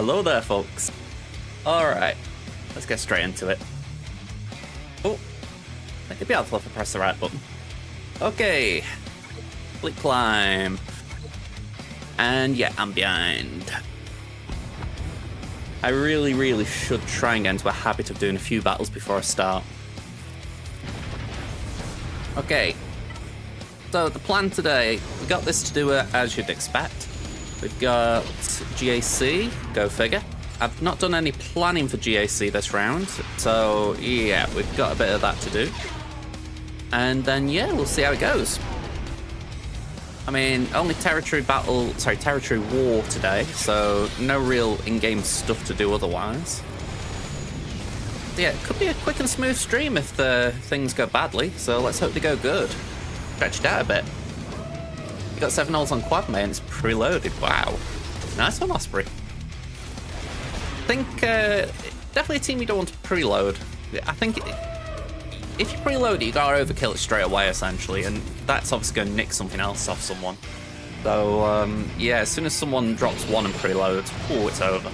Hello there, folks. Alright, let's get straight into it. Oh, maybe I'll flip and press the right button. Okay, click climb. And yeah, I'm behind. I really should try and get into a habit of doing a few battles before I start. Okay, so the plan today, we got this to do as you'd expect. We've got GAC, go figure. I've not done any planning for GAC this round, so yeah, we've got a bit of that to do. And then yeah, we'll see how it goes. I mean, only territory war today, so no real in-game stuff to do otherwise. Yeah, it could be a quick and smooth stream if the things go badly, so let's hope they go good. Stretch it out a bit. You got 7 holes on quad, mate, and it's preloaded. Wow. Nice one, Osprey. I think definitely a team you don't want to preload. I think if you preload it, you gotta overkill it straight away, essentially, and that's obviously going to nick something else off someone. So, yeah, as soon as someone drops one and preloads, oh, it's over.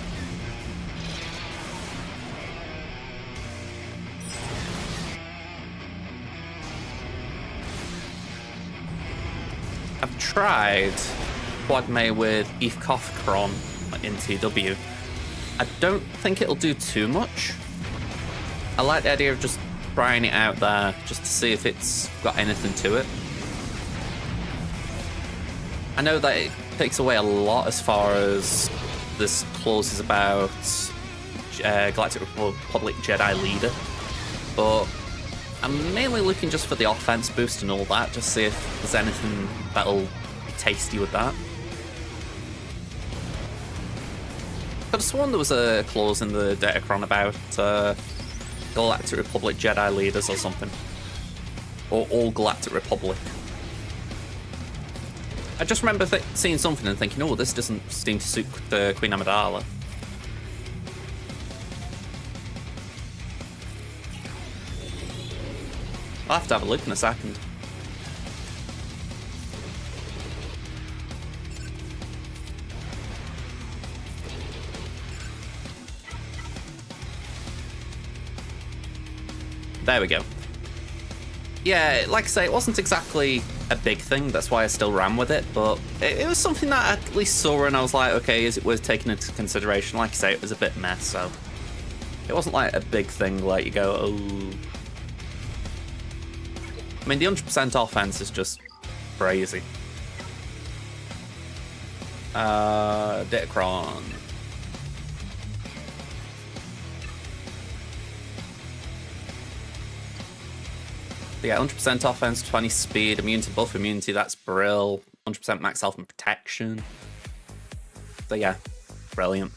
I've tried Quad May with Eve Kofkron in TW. I don't think it'll do too much. I like the idea of just trying it out there, just to see if it's got anything to it. I know that it takes away a lot as far as this clause is about Galactic Republic Jedi Leader, but I'm mainly looking just for the offense boost and all that, just see if there's anything that'll be tasty with that. I've sworn there was a clause in the Datacron about Galactic Republic Jedi leaders or something. Or all Galactic Republic. I just remember seeing something and thinking, oh, this doesn't seem to suit Queen Amidala. I'll have to have a look in a second. There we go. Yeah, like I say, it wasn't exactly a big thing, that's why I still ran with it, but it was something that I at least saw and I was like, okay, is it worth taking into consideration? Like I say, it was a bit mess, so it wasn't like a big thing like you go, oh. I mean, the 100% offense is just crazy. Datacron. Yeah, 100% offense, 20 speed, immune to buff immunity, that's brill. 100% max health and protection. So yeah, brilliant.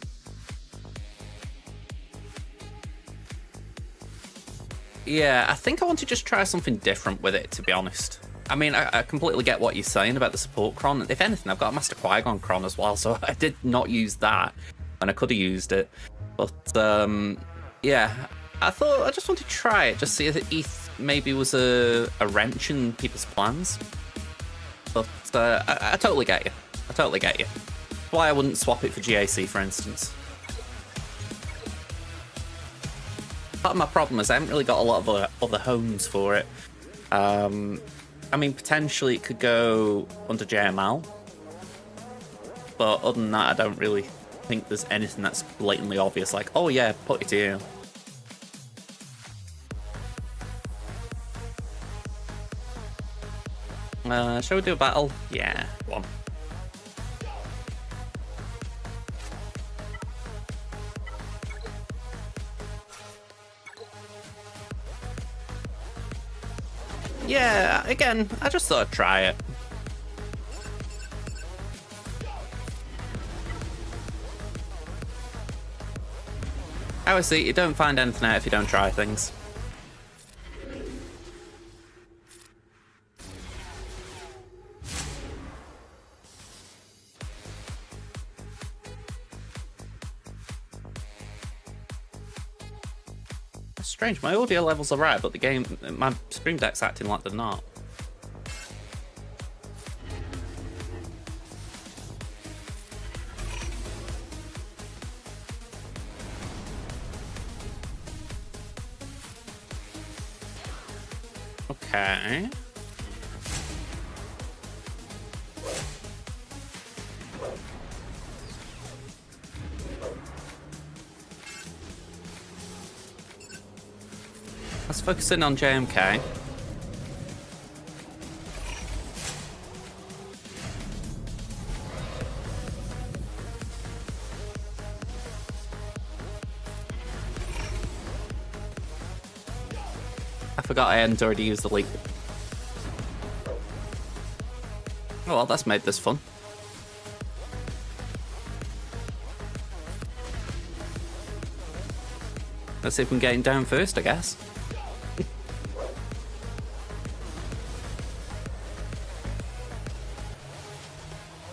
Yeah, I think I want to just try something different with it, to be honest. I mean, I completely get what you're saying about the support Cron. If anything, I've got a Master Qui-Gon Cron as well, so I did not use that, and I could have used it. But, yeah, I thought I just wanted to try it, just see if ETH maybe was a wrench in people's plans. But I totally get you. I totally get you. That's why I wouldn't swap it for GAC, for instance. Part of my problem is I haven't really got a lot of other homes for it. I mean, potentially it could go under JML. But other than that, I don't really think there's anything that's blatantly obvious, like, oh yeah, put it here. Shall we do a battle? Yeah, one. Yeah, again, I just thought I'd try it. I always say, you don't find anything out if you don't try things. Strange, my audio levels are right, but the game, my Stream Deck's acting like they're not. Okay. Let's focus in on JMK. I forgot I hadn't already used the leap. Oh well, that's made this fun. Let's see if we can get him down first, I guess.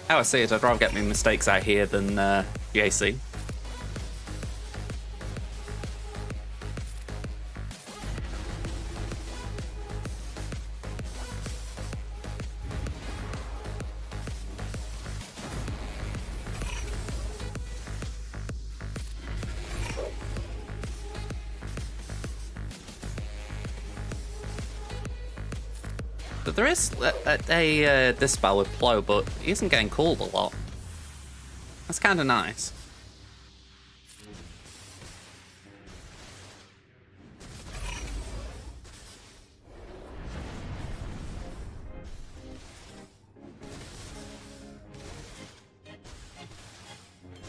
How I see it, I'd rather get my mistakes out here than GAC. But there is a Dispel with Plow, but he isn't getting called a lot. That's kind of nice.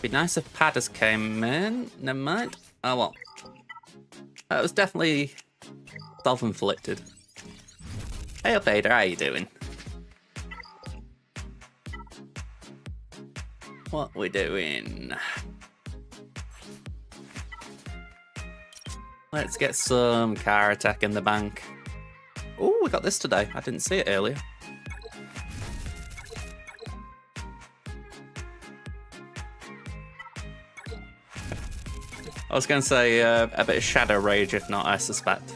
Be nice if Padders came in. Never mind. Oh well. That was definitely self-inflicted. Hey up, Ada, how you doing? What we doing? Let's get some car attack in the bank. Oh, we got this today. I didn't see it earlier. I was going to say a bit of Shadow Rage, if not, I suspect.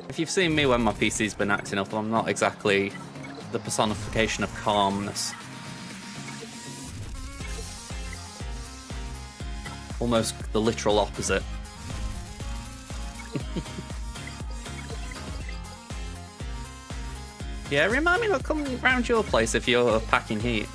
If you've seen me when my PC's been acting up, I'm not exactly the personification of calmness. Almost the literal opposite. Yeah, remind me not coming round your place if you're packing heat.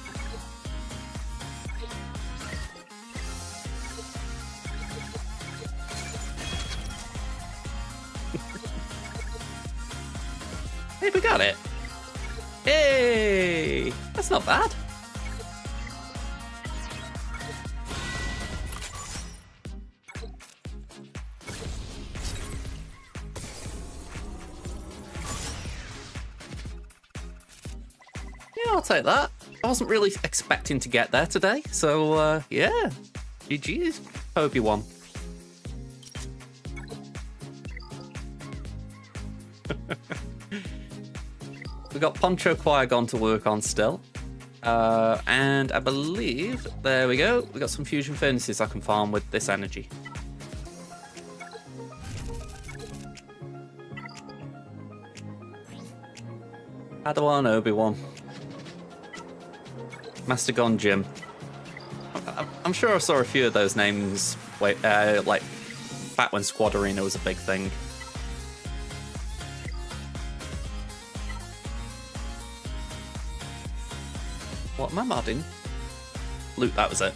Hey, we got it. Hey, that's not bad. Yeah, I'll take that. I wasn't really expecting to get there today, so yeah. GG's. Hope you won. We got Poncho Qui-Gon to work on still. And I believe, there we go, we got some fusion furnaces I can farm with this energy. Padawan, Obi-Wan. Master Gon Jim. I'm sure I saw a few of those names like back when Squad Arena was a big thing. What am I modding? Loot, that was it.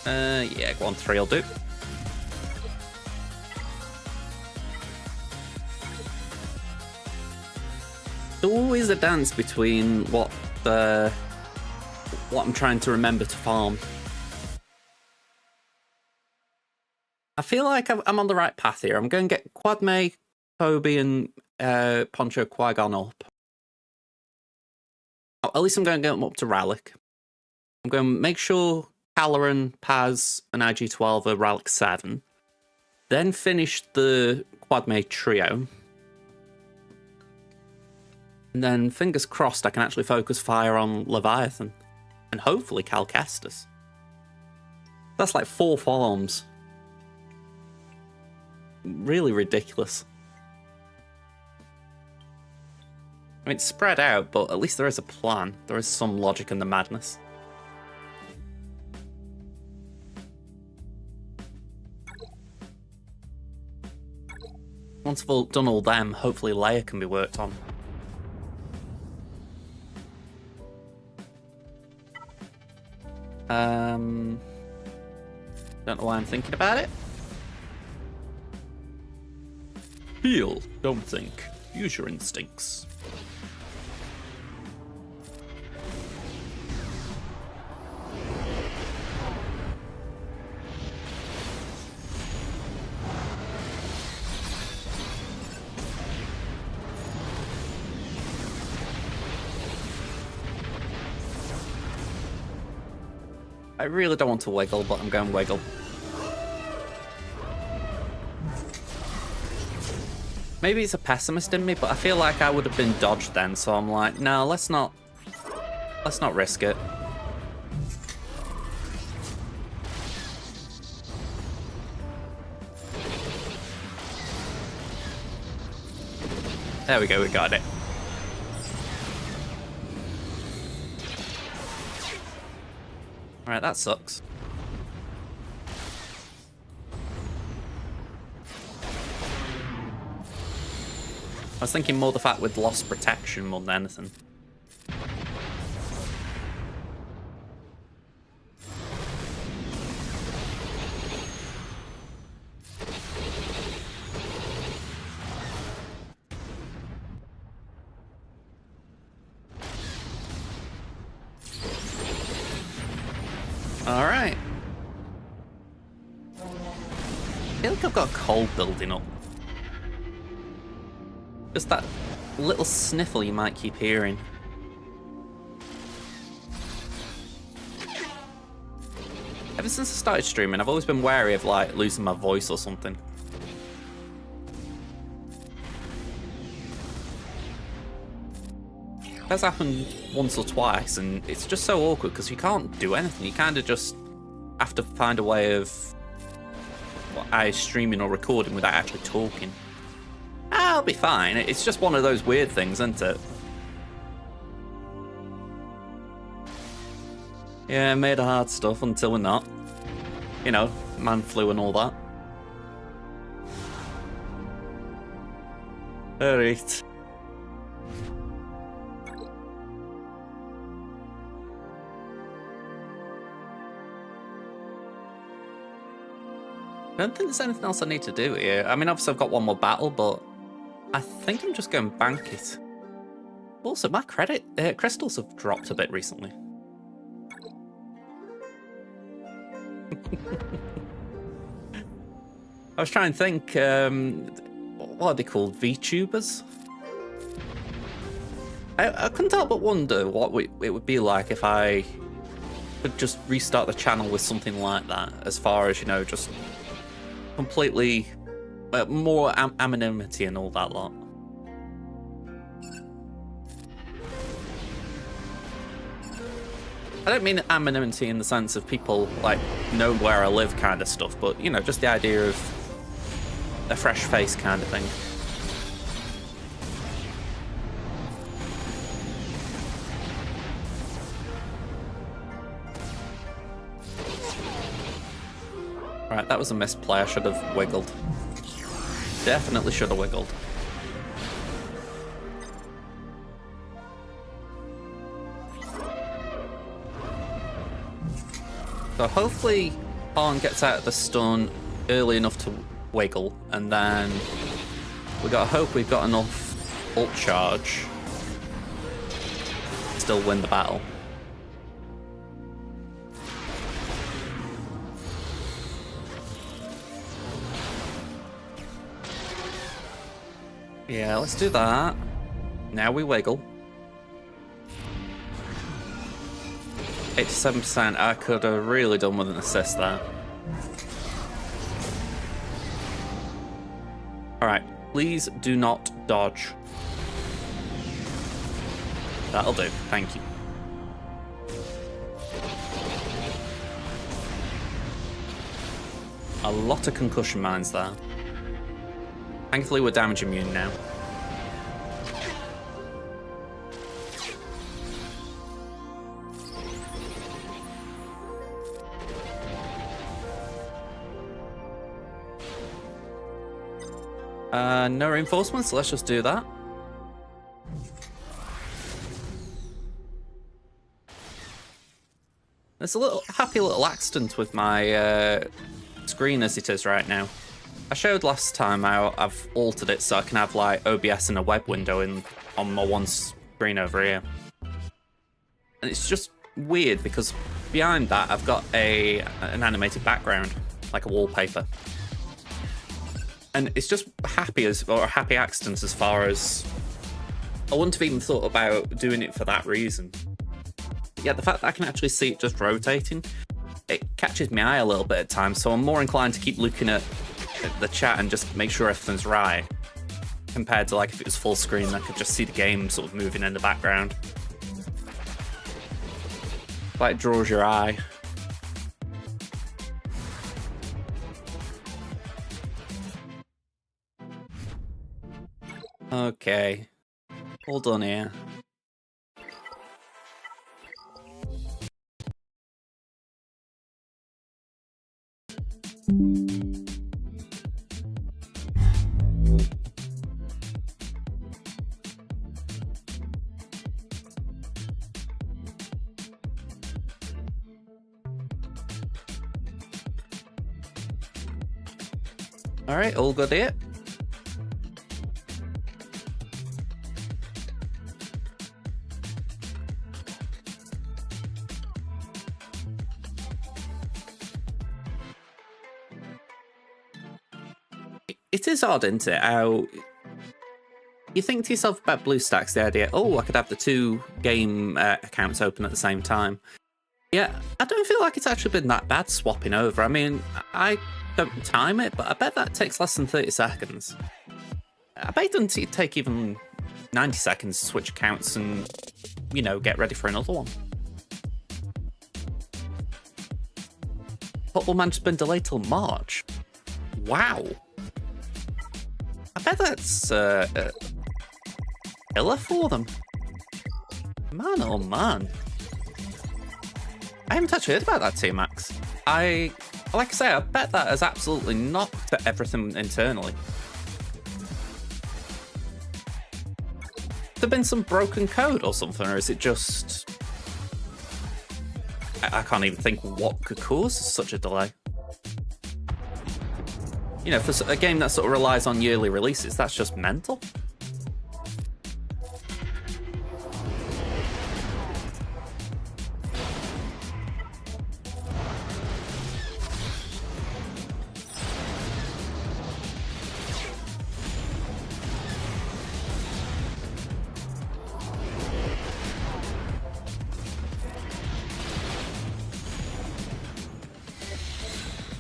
Yeah, go on, 3 will do. There's always a dance between what I'm trying to remember to farm. I feel like I'm on the right path here. I'm going to get Quadme, Kobe, and Poncho Qui-Gon up. Oh, at least I'm going to get them up to Rallic. I'm going to make sure Caloran, Paz, and IG-12 are Rallic 7. Then finish the Quadme trio. And then, fingers crossed, I can actually focus fire on Leviathan. And hopefully Cal Kestis. That's like 4 farms. Really ridiculous. mean, it's spread out, but at least there is a plan. There is some logic in the madness. Once I've done all them, hopefully Leia can be worked on. Don't know why I'm thinking about it. Feel, don't think. Use your instincts. I really don't want to wiggle, but I'm going wiggle. Maybe it's a pessimist in me, but I feel like I would have been dodged then, so I'm like, no, let's not risk it. There we go, we got it. Alright, that sucks. I was thinking more the fact we'd lost protection more than anything. Alright. I feel like I've got a cold building up. Just that little sniffle you might keep hearing. Ever since I started streaming, I've always been wary of like losing my voice or something. It has happened once or twice, and it's just so awkward because you can't do anything. You kind of just have to find a way of either streaming or recording without actually talking. I'll be fine. It's just one of those weird things, isn't it? Yeah, made of hard stuff until we're not. You know, man flu and all that. Alright. I don't think there's anything else I need to do here. I mean, obviously I've got one more battle, but I think I'm just going to bank it. Also, my credit crystals have dropped a bit recently. I was trying to think, what are they called? VTubers? I couldn't help but wonder what it would be like if I could just restart the channel with something like that, as far as, you know, just completely more anonymity and all that lot. I don't mean anonymity in the sense of people like know where I live kind of stuff, but you know, just the idea of a fresh face kind of thing. Right, that was a misplay. I should have wiggled. Definitely should have wiggled. So hopefully Han gets out of the stun early enough to wiggle, and then we gotta hope we've got enough ult charge to still win the battle. Yeah, let's do that. Now we wiggle. 87%. I could have really done with an assist there. Alright, please do not dodge. That'll do. Thank you. A lot of concussion mines there. Thankfully, we're damage immune now. No reinforcements, let's just do that. There's a happy little accident with my screen as it is right now. I showed last time how I've altered it so I can have like OBS and a web window on my one screen over here. And it's just weird because behind that I've got an animated background, like a wallpaper. And it's just happy accidents as far as I wouldn't have even thought about doing it for that reason. Yeah, the fact that I can actually see it just rotating, it catches my eye a little bit at times, so I'm more inclined to keep looking at the chat and just make sure everything's right, compared to like if it was full screen, I could just see the game sort of moving in the background. Like, it draws your eye. Okay, all done here. All right, all good here. It is odd, isn't it, how you think to yourself about BlueStacks, the idea, oh, I could have the two game accounts open at the same time. Yeah, I don't feel like it's actually been that bad swapping over. I mean, I don't time it, but I bet that takes less than 30 seconds. I bet it doesn't take even 90 seconds to switch accounts and, you know, get ready for another one. Football Manager's been delayed till March. Wow. I bet that's killer for them. Man, oh man. I haven't actually heard about that, T-Max. Like I say, I bet that has absolutely knocked at everything internally. Has there been some broken code or something, or is it just... I can't even think what could cause such a delay. You know, for a game that sort of relies on yearly releases, that's just mental.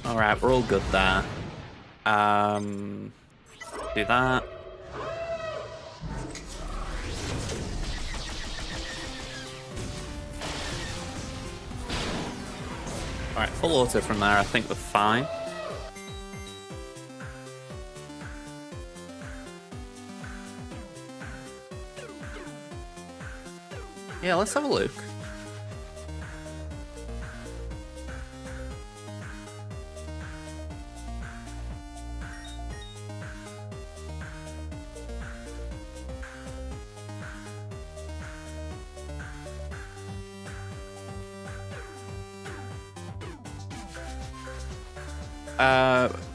Alright, we're all good there. Do that. Alright, full auto from there, I think we're fine. Yeah, let's have a look.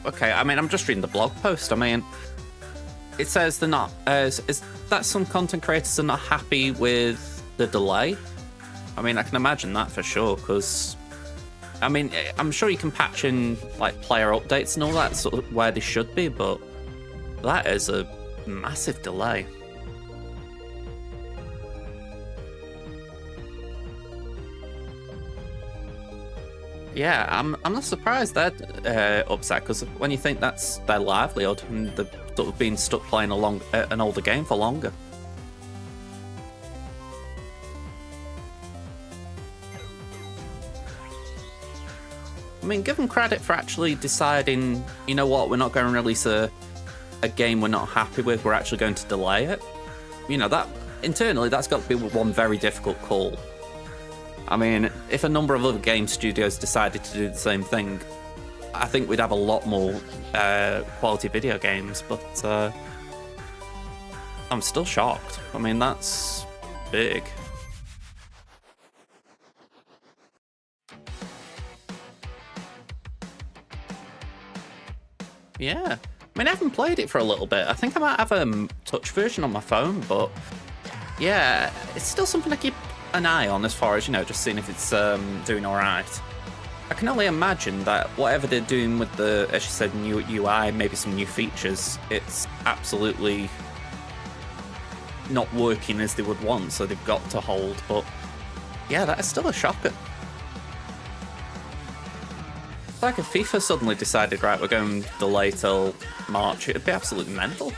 Okay, I mean, I'm just reading the blog post. I mean, it says they're not... is that some content creators are not happy with the delay? I mean, I can imagine that for sure, because... I mean, I'm sure you can patch in, like, player updates and all that, sort of where they should be, but that is a massive delay. Yeah, I'm not surprised they're upset, because when you think that's their livelihood and they've sort of been stuck playing an older game for longer. I mean, give them credit for actually deciding, you know what, we're not going to release a game we're not happy with, we're actually going to delay it. You know, that internally, that's got to be one very difficult call. I mean, if a number of other game studios decided to do the same thing, I think we'd have a lot more quality video games, but I'm still shocked. I mean, that's big. Yeah. I mean, I haven't played it for a little bit. I think I might have a touch version on my phone, but yeah, it's still something to keep an eye on as far as, you know, just seeing if it's doing all right. I can only imagine that whatever they're doing with the, as you said, new UI, maybe some new features, it's absolutely not working as they would want, so they've got to hold. But yeah, that is still a shocker. It's like if FIFA suddenly decided, right, we're going to delay till March, it'd be absolutely mental.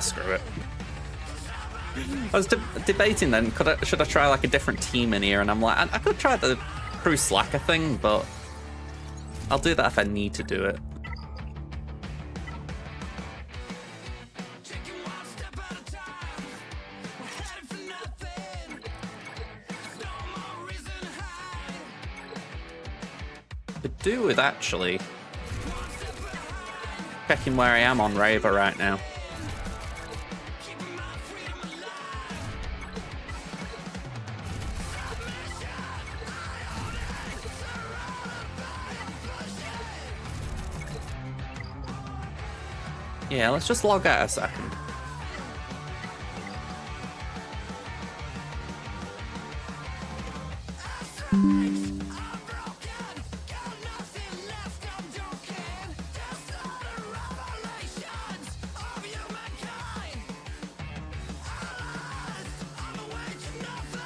Screw it. I was debating then, should I try like a different team in here, and I'm like, I could try the Crew Slacker thing, but I'll do that if I need to do it. Could do with actually checking where I am on Raver right now. Yeah, let's just log out a second.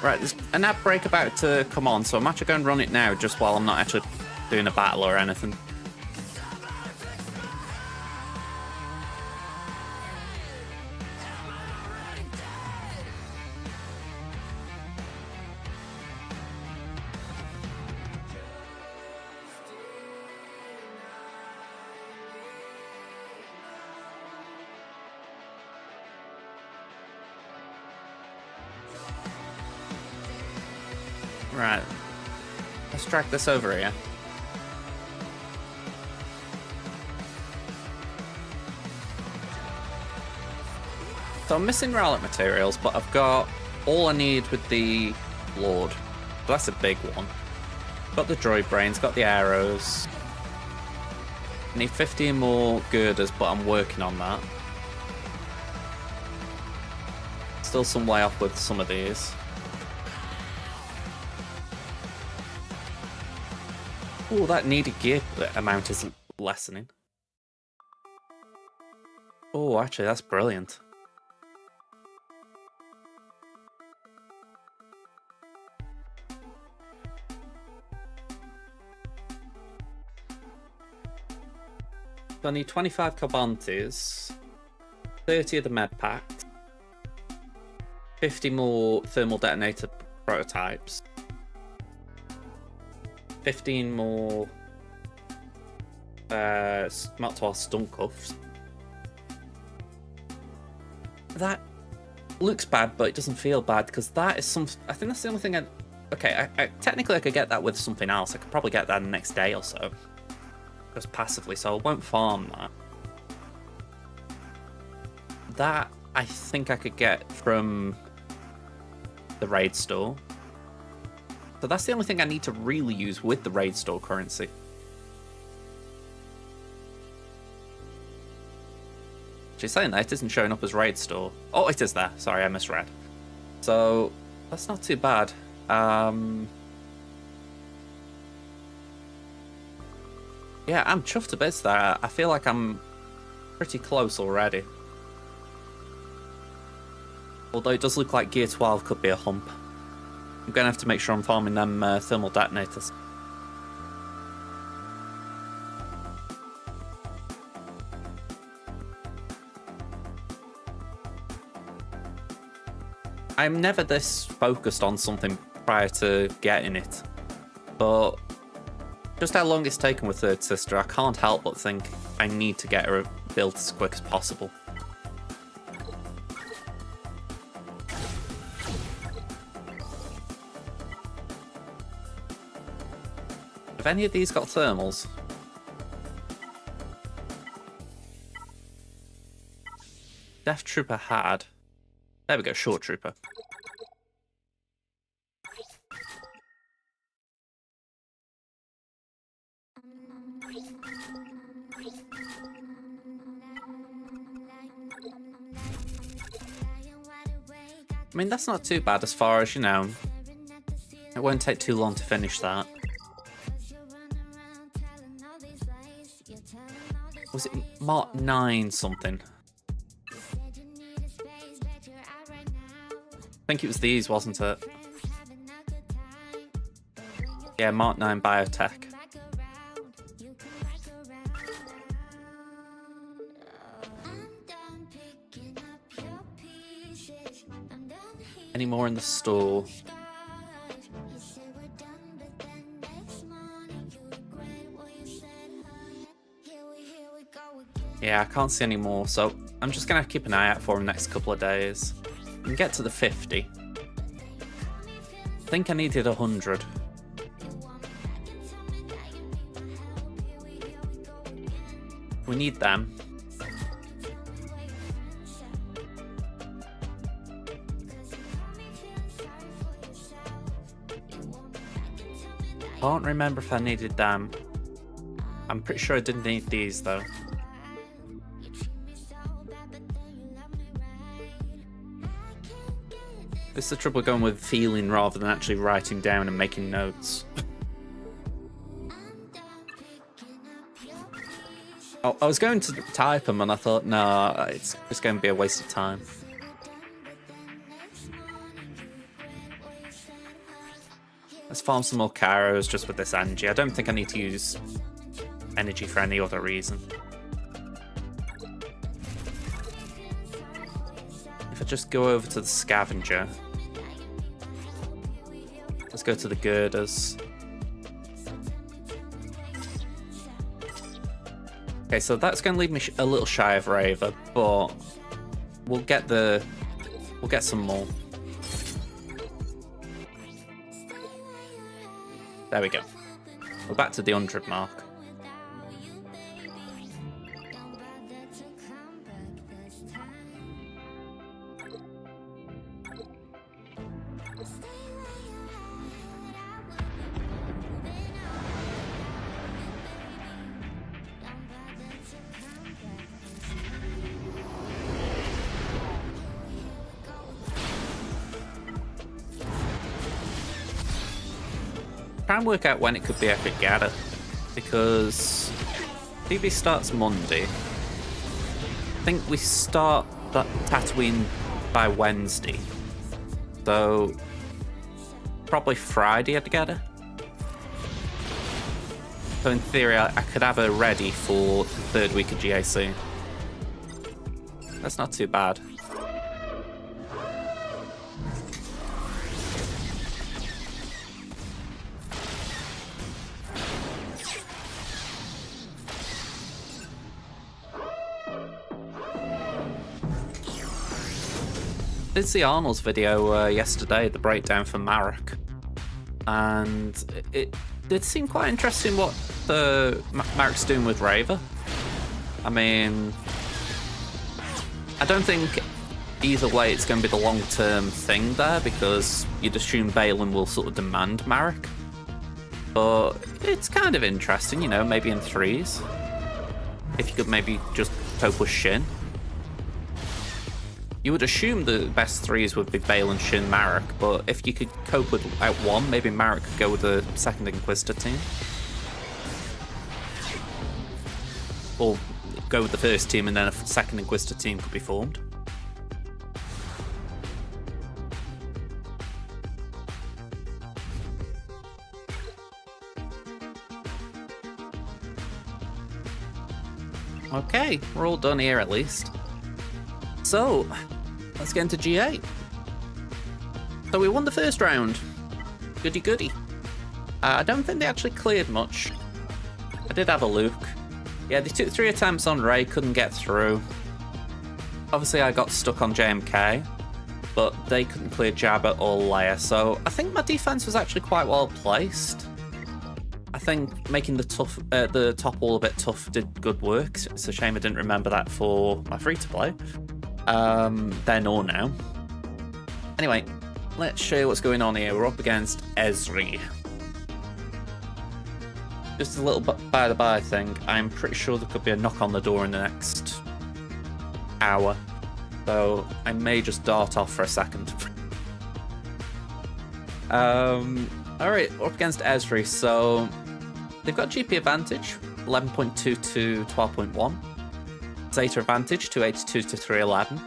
Right, there's an ad break about to come on, so I'm actually going to run it now just while I'm not actually doing a battle or anything. Right, let's drag this over here. So I'm missing relic materials, but I've got all I need with the Lord. So that's a big one. Got the droid brains, got the arrows. I need 15 more girders, but I'm working on that. Still some way off with some of these. Oh, that needed gear amount isn't lessening. Oh, actually, that's brilliant. So I need 25 Carbantes, 30 of the med packs, 50 more thermal detonator prototypes, 15 more Smartwell stun cuffs. That looks bad, but it doesn't feel bad because that is some. I think that's the only thing. Okay, technically I could get that with something else. I could probably get that the next day or so, just passively. So I won't farm that. That I think I could get from the raid store. So that's the only thing I need to really use with the raid store currency. She's saying that it isn't showing up as raid store. Oh, it is there. Sorry, I misread. So that's not too bad. Yeah, I'm chuffed to bits there. I feel like I'm pretty close already. Although it does look like Gear 12 could be a hump. I'm going to have to make sure I'm farming them thermal detonators. I'm never this focused on something prior to getting it, but just how long it's taken with Third Sister, I can't help but think I need to get her built as quick as possible. Have any of these got thermals? Death Trooper had. There we go, Short Trooper. I mean, that's not too bad as far as, you know, it won't take too long to finish that. Was it Mark 9 something? I think it was these, wasn't it? Yeah, Mark 9 Biotech. Any more in the store? Yeah, I can't see any more, so I'm just gonna keep an eye out for them next couple of days. And get to the 50. I think I needed 100. We need them. Can't remember if I needed them. I'm pretty sure I didn't need these though. It's the trouble going with feeling rather than actually writing down and making notes. I was going to type them and I thought, no, it's going to be a waste of time. Let's farm some more Kairos just with this energy. I don't think I need to use energy for any other reason. If I just go over to the scavenger. Let's go to the girders. Okay, so that's going to leave me a little shy of Raver, but we'll get some more. There we go. We're back to the 100 mark. Try and work out when it could be Epic Gather, because PB starts Monday. I think we start that Tatooine by Wednesday, so probably Friday at Gather. So in theory, I could have her ready for the third week of GAC. That's not too bad. I did see Arnold's video yesterday, the breakdown for Marek, and it did seem quite interesting what Marek's doing with Raver. I mean, I don't think either way it's going to be the long-term thing there, because you'd assume Baylan will sort of demand Marek, but it's kind of interesting, you know, maybe in threes. If you could maybe just cope with Shin. You would assume the best threes would be Baylan, Shin, Marek, but if you could cope without one, maybe Marek could go with the second Inquisitor team. Or go with the first team and then a second Inquisitor team could be formed. Okay, we're all done here at least. So, let's get into G8. So we won the first round. Goody goody. I don't think they actually cleared much. I did have a look. Yeah, they took 3 attempts on Ray, couldn't get through. Obviously, I got stuck on JMK, but they couldn't clear Jabba or Leia, so I think my defense was actually quite well placed. I think making the top wall a bit tough did good work. It's a shame I didn't remember that for my free-to-play, then or now. Anyway, let's show you what's going on here. We're up against Ezri. Just a little by the by thing, I'm pretty sure there could be a knock on the door in the next hour, so I may just dart off for a second. Alright, we're up against Ezri, so they've got GP advantage, 11.2 to 12.1. Zeta advantage, 282 to 311.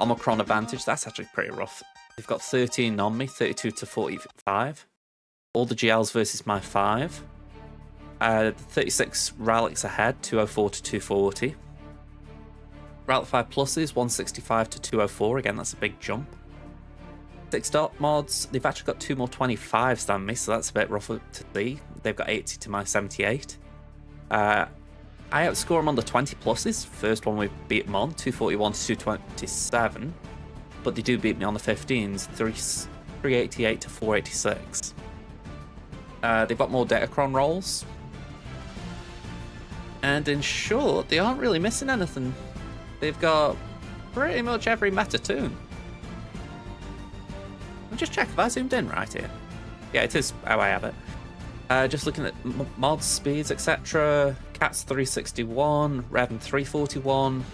Omicron advantage, that's actually pretty rough. They've got 13 on me, 32 to 45. All the GLs versus my 5. 36 relics ahead, 204 to 240. Relic 5 pluses, 165 to 204. Again, that's a big jump. 6 dot mods, they've actually got 2 more 25s than me, so that's a bit rougher to see. They've got 80 to my 78. I outscore them on the 20 pluses. First one we beat them on, 241 to 227. But they do beat me on the 15s, 388 to 486. They've got more Datacron rolls. And in short, they aren't really missing anything. They've got pretty much every meta tune. I'll just check if I zoomed in right here. Yeah, it is how I have it. Just looking at mods, speeds, etc. Cats 361, Revan 341,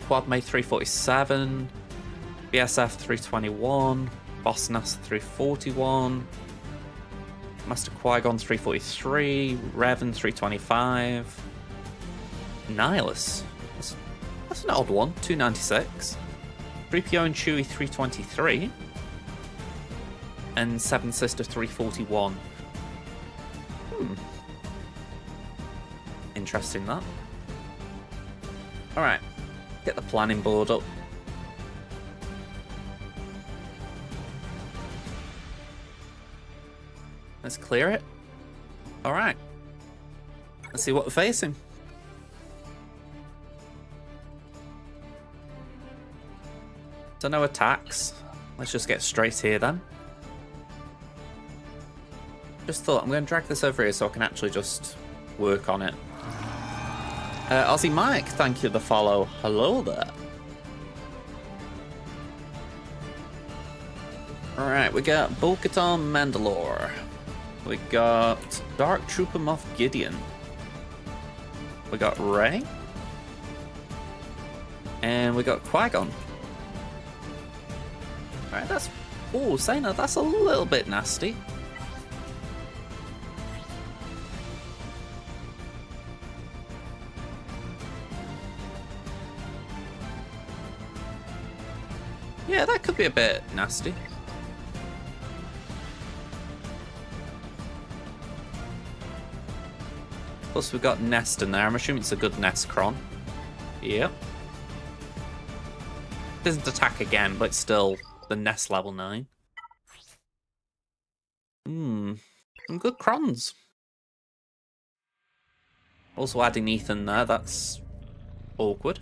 Quadmate 347, BSF 321, Boss Nass 341, Master Qui-Gon 343, Revan 325, Nihilus. That's an odd one, 296. 3PO and Chewie 323. And Seven Sister 341. Interesting that. Alright, get the planning board up. Let's clear it. Alright. Let's see what we're facing. So no attacks. Let's just get straight here then. Just thought I'm going to drag this over here so I can actually just work on it. Aussie Mike, thank you for the follow. Hello there. Alright, we got Bo-Katan Mandalore. We got Dark Trooper Moff Gideon. We got Rey. And we got Qui-Gon. Alright, that's... Oh, saying that, that's a little bit nasty. Yeah, that could be a bit nasty. Plus we've got Nest in there. I'm assuming it's a good Nest Cron. Yep. Doesn't attack again, but it's still the Nest level 9. Some good Crons. Also adding Ethan there, that's awkward.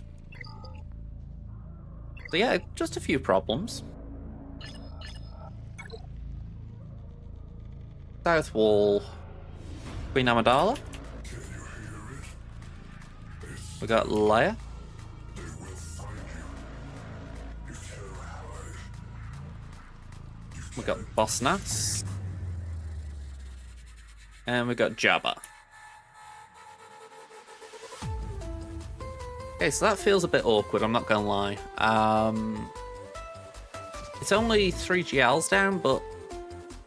So yeah, just a few problems. South Wall. Queen Amidala. We got Leia. We got Boss Nass. And we got Jabba. Okay, so that feels a bit awkward, I'm not gonna lie. It's only 3 GLs down, but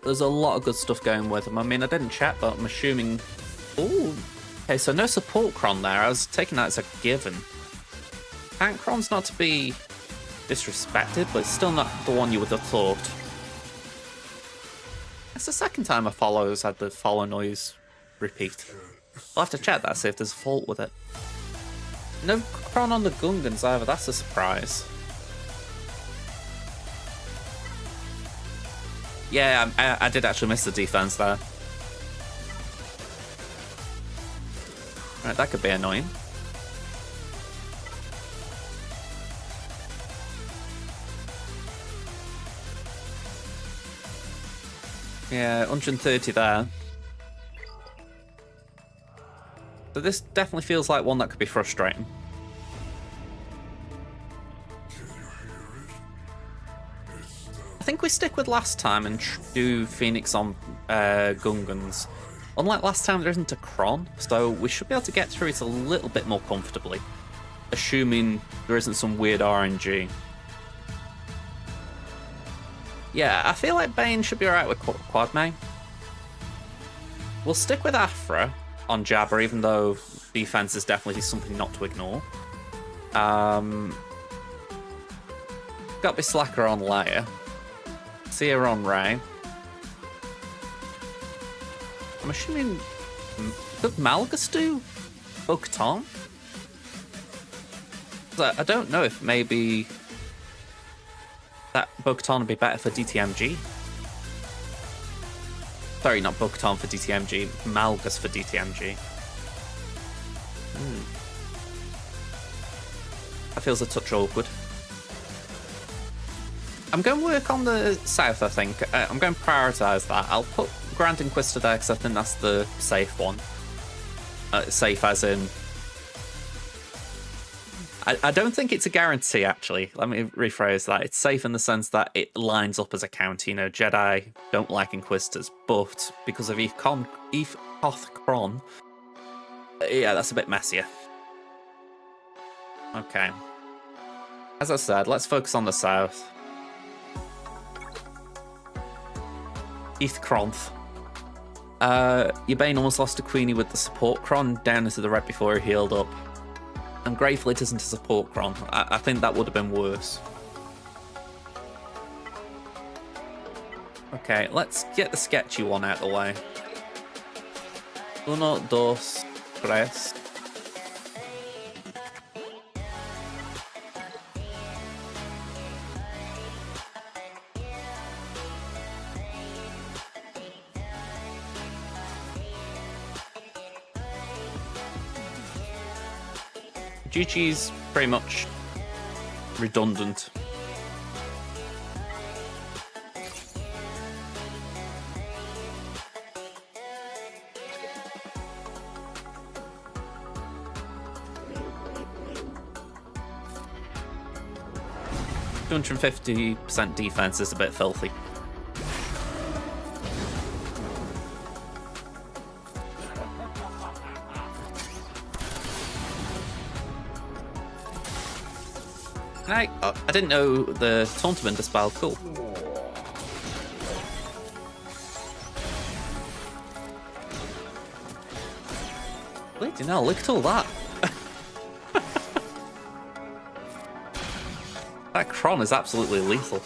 there's a lot of good stuff going with them. I mean, I didn't check, but I'm assuming... Ooh. Okay, so no support Cron there. I was taking that as a given. Tank Cron's not to be disrespected, but it's still not the one you would have thought. It's the second time a follow's had the follow noise repeat. I'll have to check that, see if there's a fault with it. No Cron on the Gungans either, that's a surprise. Yeah, I did actually miss the defense there. Right, that could be annoying. Yeah, 130 there. So this definitely feels like one that could be frustrating. I think we stick with last time and do Phoenix on Gungans. Unlike last time, there isn't a Kron, so we should be able to get through it a little bit more comfortably. Assuming there isn't some weird RNG. Yeah, I feel like Bane should be alright with Quad Main. We'll stick with Aphra on Jabber, even though defense is definitely something not to ignore. Got to be Slacker on Leia. Seer on Ray. I'm assuming... Could Malgus do Bo-Katan? I don't know if maybe... that Bo-Katan would be better for DTMG. Sorry, not Bo-Katan for DTMG, Malgus for DTMG. That feels a touch awkward. I'm going to work on the south, I think. I'm going to prioritise that. I'll put Grand Inquisitor there because I think that's the safe one. Safe as in... I don't think it's a guarantee, actually. Let me rephrase that. It's safe in the sense that it lines up as a county. You know, Jedi don't like Inquisitors, but because of Eve Koth Kron, yeah, that's a bit messier. Okay. As I said, let's focus on the south. Eth Kronth. Your Bane almost lost to Queenie with the support Kron down into the red before he healed up. I'm grateful it isn't a support Kron. I think that would have been worse. Okay, let's get the sketchy one out of the way. Uno, dos, tres. GG's pretty much redundant. $250% defense is a bit filthy. I didn't know the Tauntaman dispel. Cool. Wait, you know, look at all that. That Kron is absolutely lethal.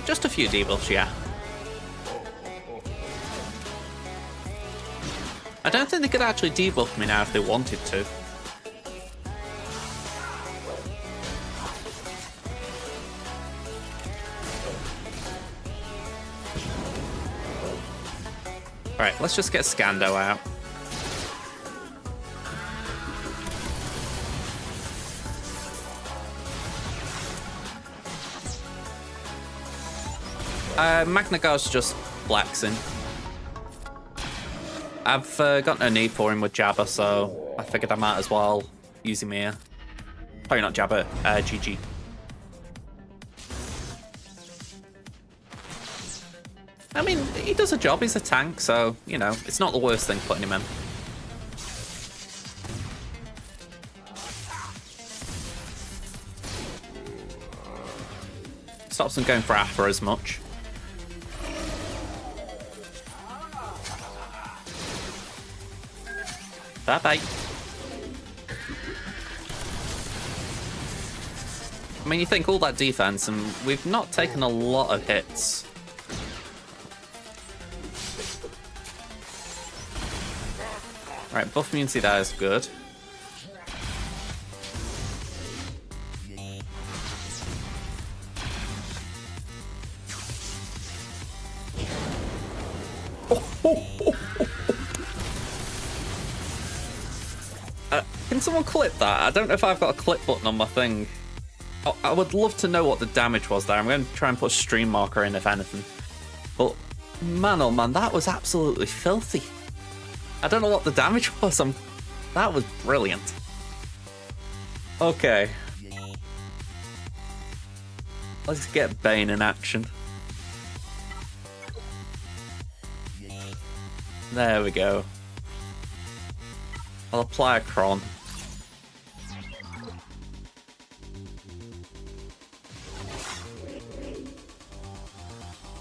Just a few debuffs, yeah. I don't think they could actually debuff me now if they wanted to. Alright, let's just get Scando out. Magna Guard's just flexing. I've got no need for him with Jabba, so I figured I might as well use him here. Probably not Jabba, GG. I mean, he does a job, he's a tank, so, you know, it's not the worst thing putting him in. Stops him going for Aphra as much. Bye-bye. I mean, you think all that defense, and we've not taken a lot of hits. Right, buff immunity there is good. Can someone clip that? I don't know if I've got a clip button on my thing. Oh, I would love to know what the damage was there. I'm going to try and put a stream marker in, if anything. But man, oh man, that was absolutely filthy. I don't know what the damage was. That was brilliant. Okay. Let's get Bane in action. There we go. I'll apply a Cron.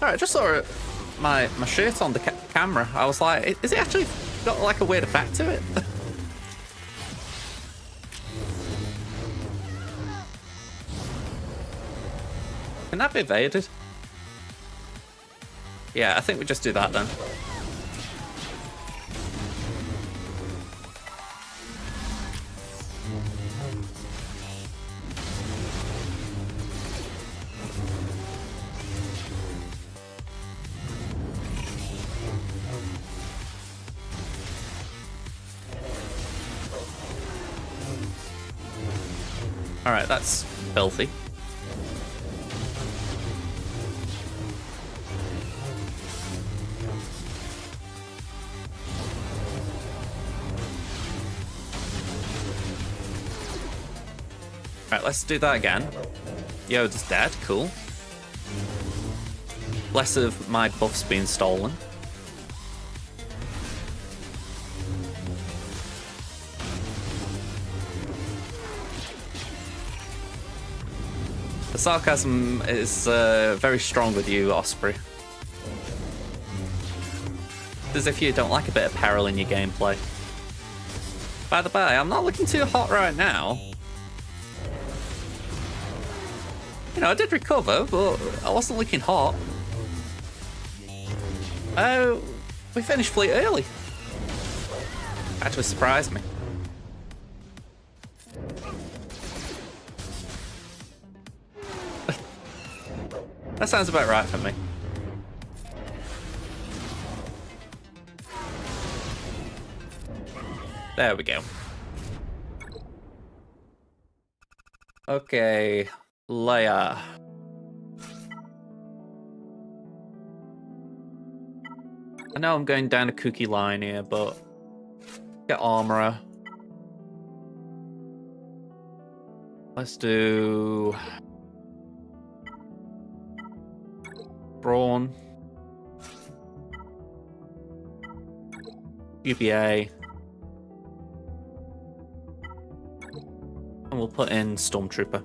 Alright, I just saw my shirt on the camera. I was like, is it actually got like a weird effect to it? Can that be evaded? Yeah, I think we just do that then. Alright, that's filthy. Alright, let's do that again. Yoda's dead, cool. Less of my buffs being stolen. The sarcasm is very strong with you, Osprey. As if you don't like a bit of peril in your gameplay. By the way, I'm not looking too hot right now. You know, I did recover, but I wasn't looking hot. Oh, we finished fleet early. Actually surprised me. That sounds about right for me. There we go. Okay, Leia. I know I'm going down a cookie line here, but get Armorer. Let's do Brawn, UBA, and we'll put in Stormtrooper.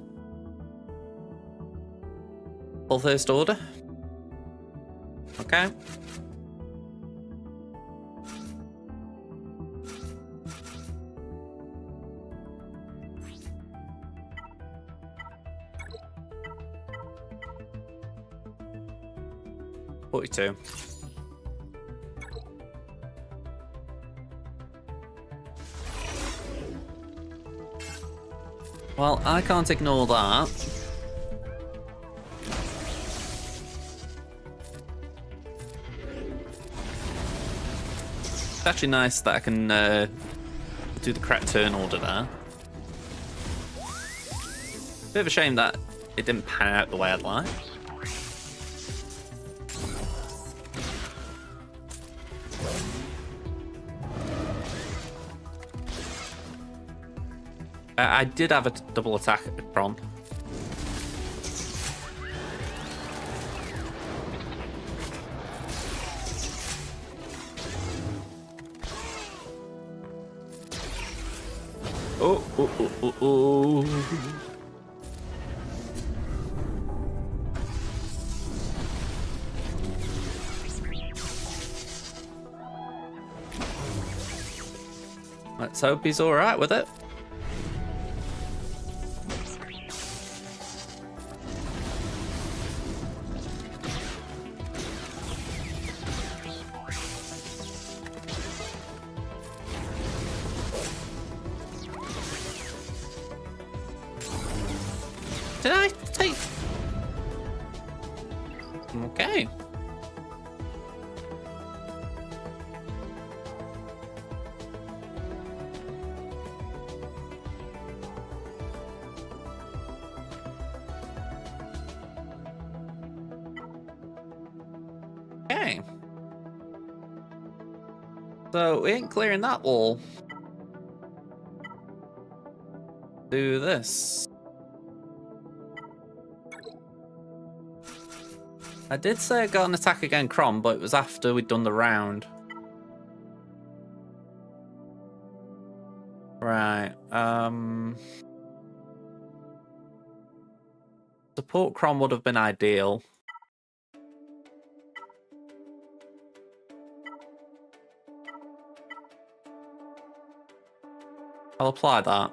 Full First Order. Okay. $42. Well, I can't ignore that. It's actually nice that I can do the correct turn order there. Bit of a shame that it didn't pan out the way I'd like. I did have a double attack at Bron. Oh. Let's hope he's alright with it. Did I take... Okay. Okay. So we ain't clearing that wall. Do this. I did say I got an attack again, Crom, but it was after we'd done the round. Right. Support Crom would have been ideal. I'll apply that.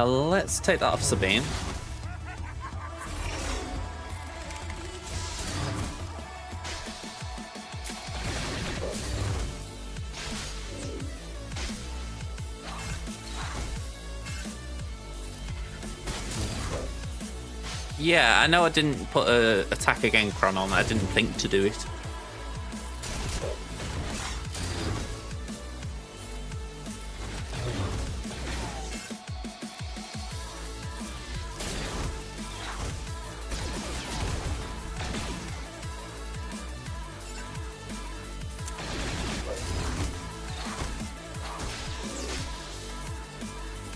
Let's take that off Sabine. Yeah, I know I didn't put a attack again Chron on. I didn't think to do it.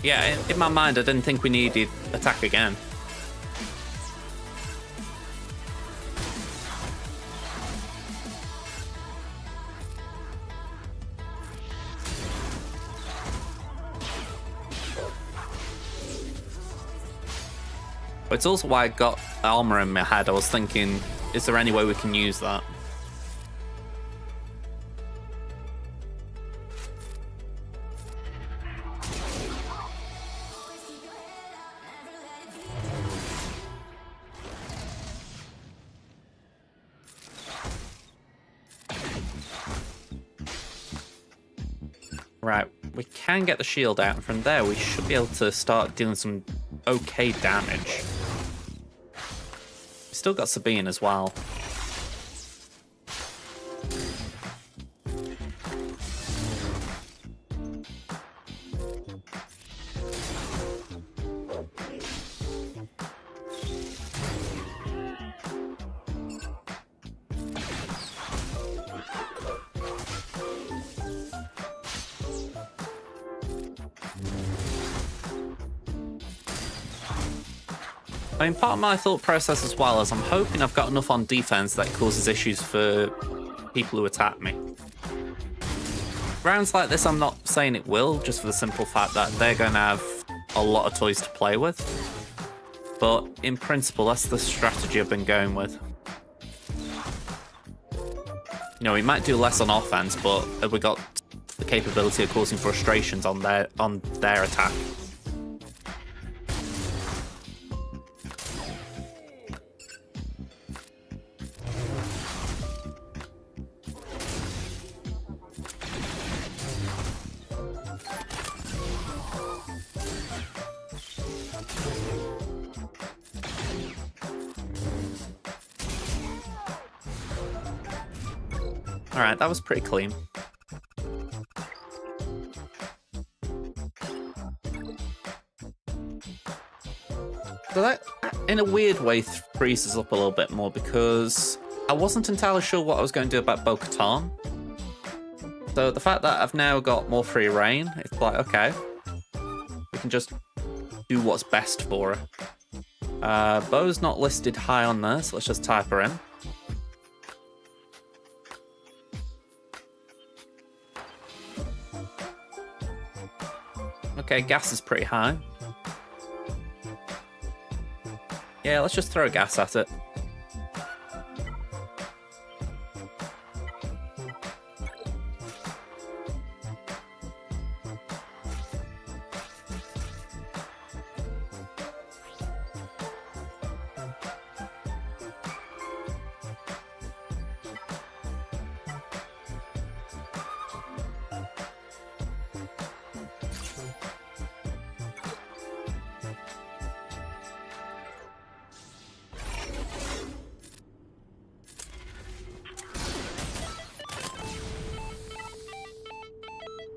Yeah, in my mind, I didn't think we needed attack again. But it's also why I got armor in my head. I was thinking, is there any way we can use that? Right, we can get the shield out, and from there we should be able to start dealing some okay damage. We still got Sabine as well. I mean, part of my thought process as well is I'm hoping I've got enough on defense that causes issues for people who attack me. Rounds like this, I'm not saying it will, just for the simple fact that they're going to have a lot of toys to play with. But in principle, that's the strategy I've been going with. You know, we might do less on offense, but we got the capability of causing frustrations on their attack. Alright, that was pretty clean. So that, in a weird way, freezes up a little bit more because I wasn't entirely sure what I was going to do about Bo-Katan. So the fact that I've now got more free reign, it's like, okay, we can just do what's best for her. Bo's not listed high on this, let's just type her in. Okay, gas is pretty high. Yeah, let's just throw gas at it.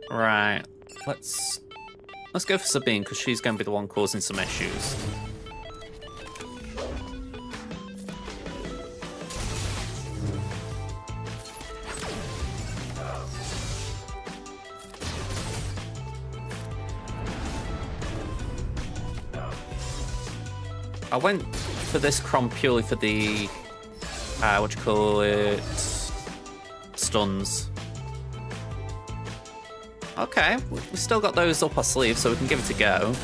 Right, let's go for Sabine, because she's going to be the one causing some issues. I went for this Crom purely for the, what do you call it, stuns. Okay, we've still got those up our sleeve, so we can give it a go.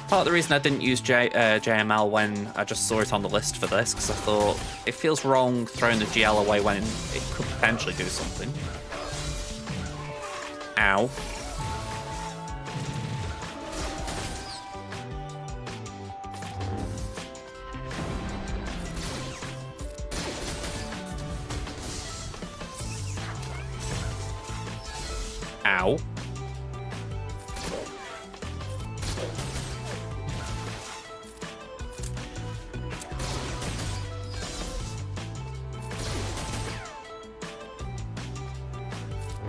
Part of the reason I didn't use JML when I just saw it on the list for this, because I thought it feels wrong throwing the GL away when it could potentially do something. Ow. Ow.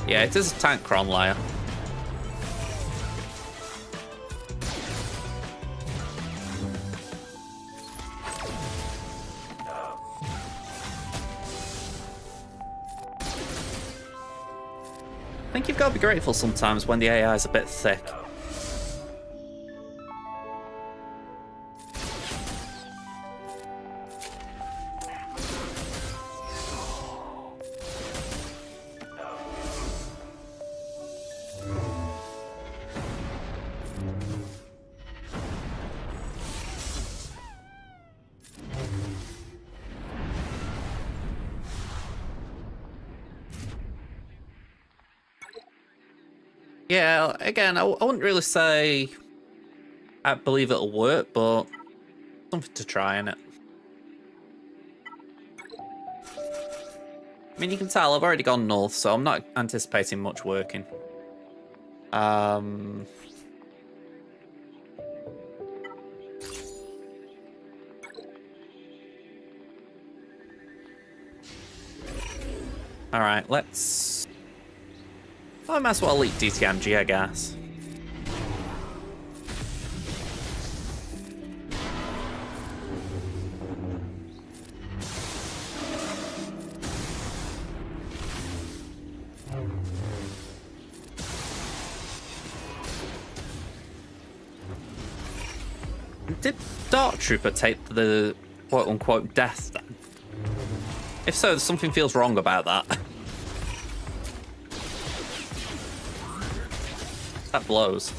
Yeah, it is a tank cron layer. I think you've got to be grateful sometimes when the AI is a bit thick. Yeah, again, I wouldn't really say I believe it'll work, but something to try in it. I mean, you can tell I've already gone north, so I'm not anticipating much working. Alright, let's... I might as well leak DTMG, I guess. Did Dark Trooper take the quote-unquote death then? If so, something feels wrong about that. That blows.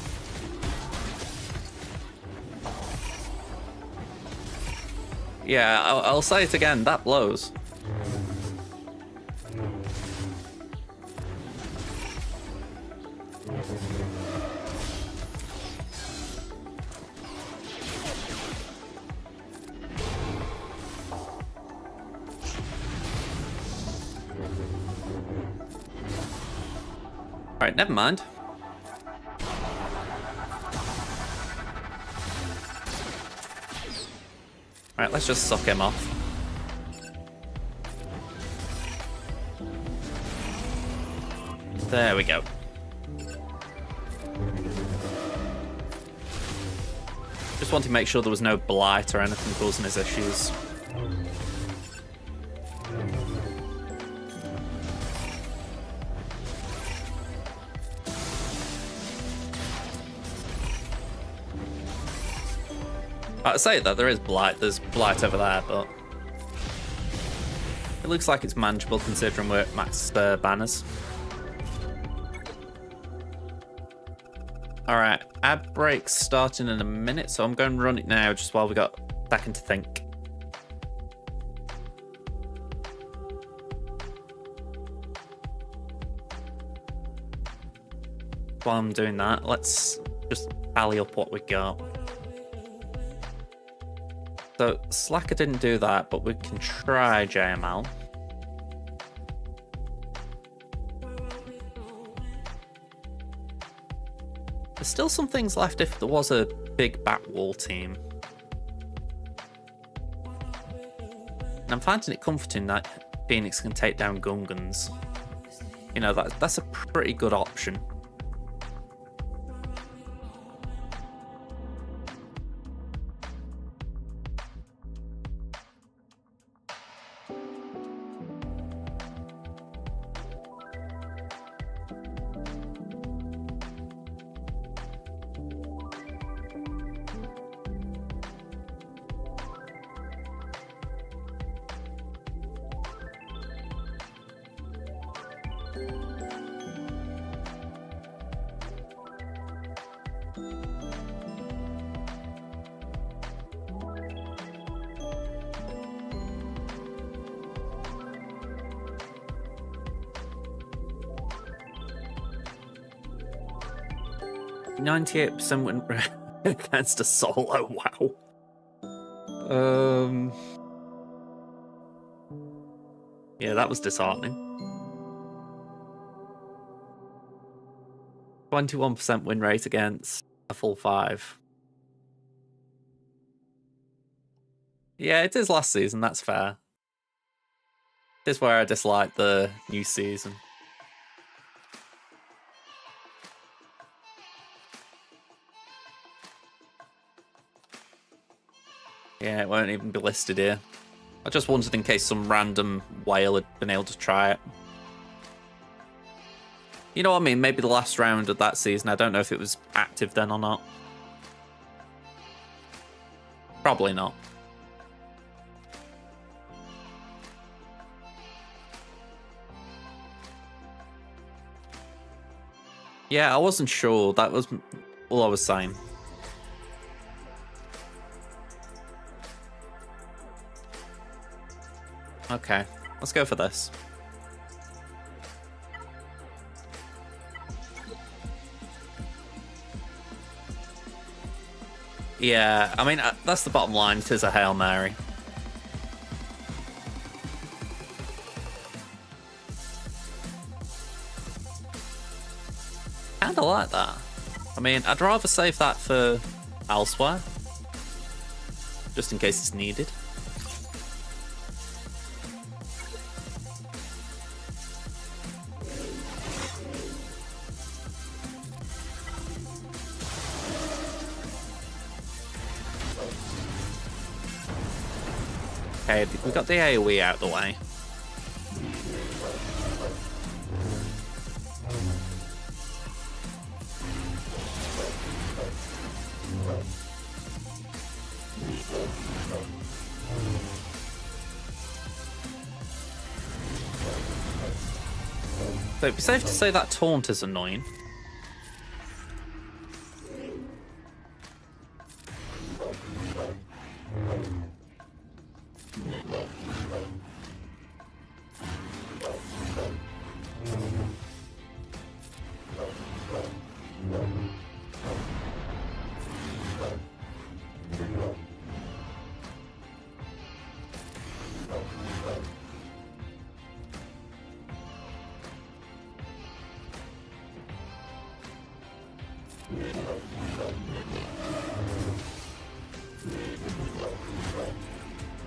Yeah, I'll say it again, that blows. Alright, never mind. Alright, let's just suck him off. There we go. Just want to make sure there was no blight or anything causing his issues. I say that there is blight. There's blight over there, but it looks like it's manageable considering we're at max banners. Alright, ad break's starting in a minute, so I'm going to run it now just while we got a second to think. While I'm doing that, let's just tally up what we got. So, Slacker didn't do that, but we can try JML. There's still some things left if there was a big back wall team. And I'm finding it comforting that Phoenix can take down Gungans. You know, that's a pretty good option. %98 win rate against a solo. Wow. Yeah, that was disheartening. 21% win rate against a full 5. Yeah, it is last season, that's fair. This is where I dislike the new season. Yeah, it won't even be listed here. I just wanted in case some random whale had been able to try it. You know what I mean? Maybe the last round of that season. I don't know if it was active then or not. Probably not. Yeah, I wasn't sure. That was all I was saying. Okay, let's go for this. Yeah, I mean, that's the bottom line. It is a Hail Mary. Kinda like that. I mean, I'd rather save that for elsewhere. Just in case it's needed. Okay, we got the AoE out of the way. So it'd be safe to say that taunt is annoying.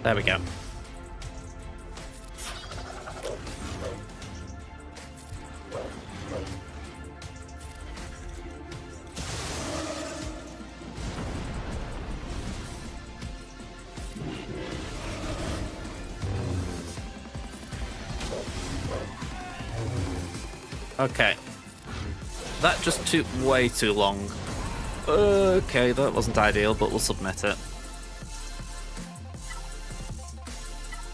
There we go. Okay. That just took way too long. Okay, that wasn't ideal, but we'll submit it.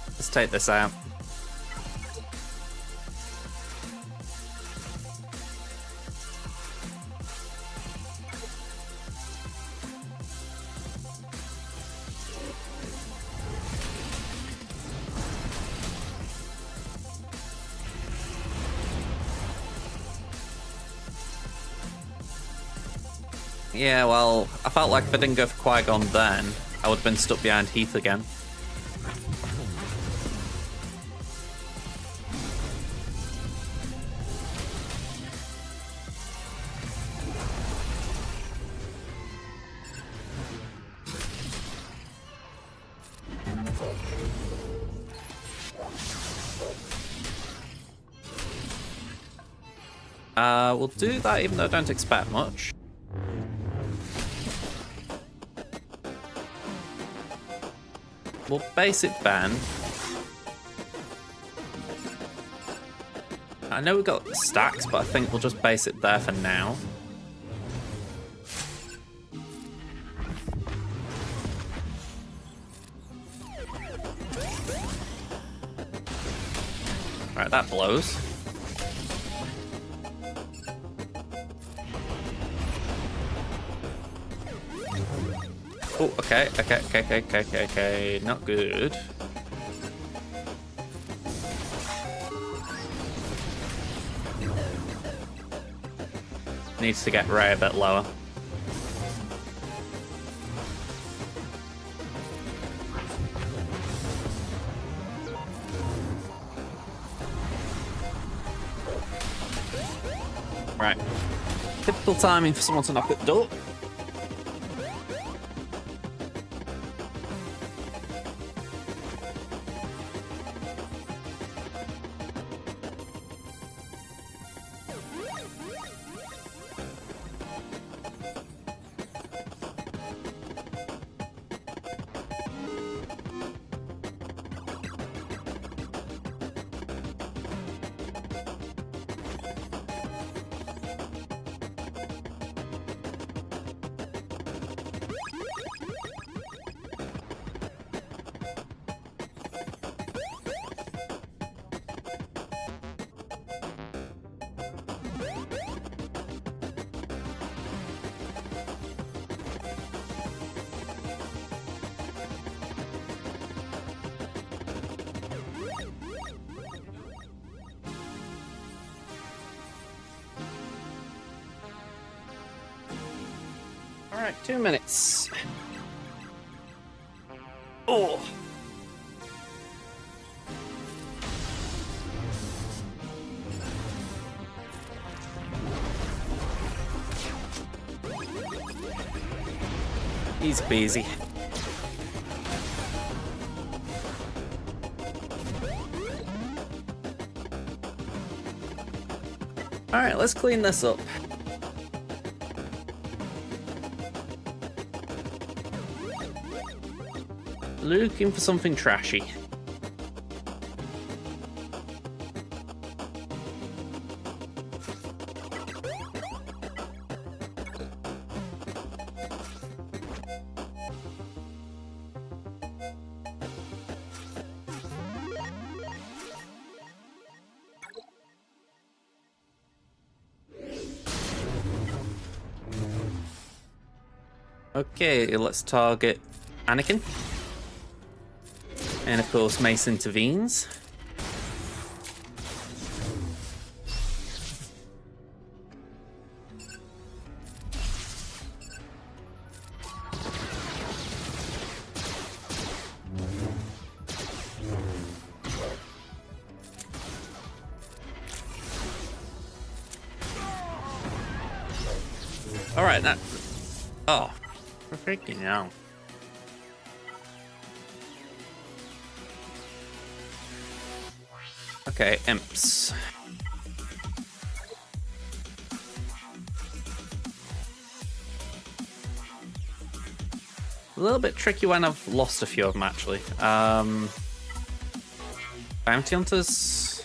Let's take this out. Yeah, well, I felt like if I didn't go for Qui-Gon then, I would have been stuck behind Heath again. We'll do that even though I don't expect much. We'll base it Ben. I know we've got stacks, but I think we'll just base it there for now. Alright, that blows. Oh, okay. Not good. Needs to get Rey a bit lower. Right. Typical timing for someone to knock at the door. Alright, 2 minutes. Oh. Easy peasy. Alright, let's clean this up. Looking for something trashy. Okay, let's target Anakin. And of course, Mace intervenes. All right, that. Oh, freaking hell. Okay, imps. A little bit tricky when I've lost a few of them, actually. Bounty Hunters.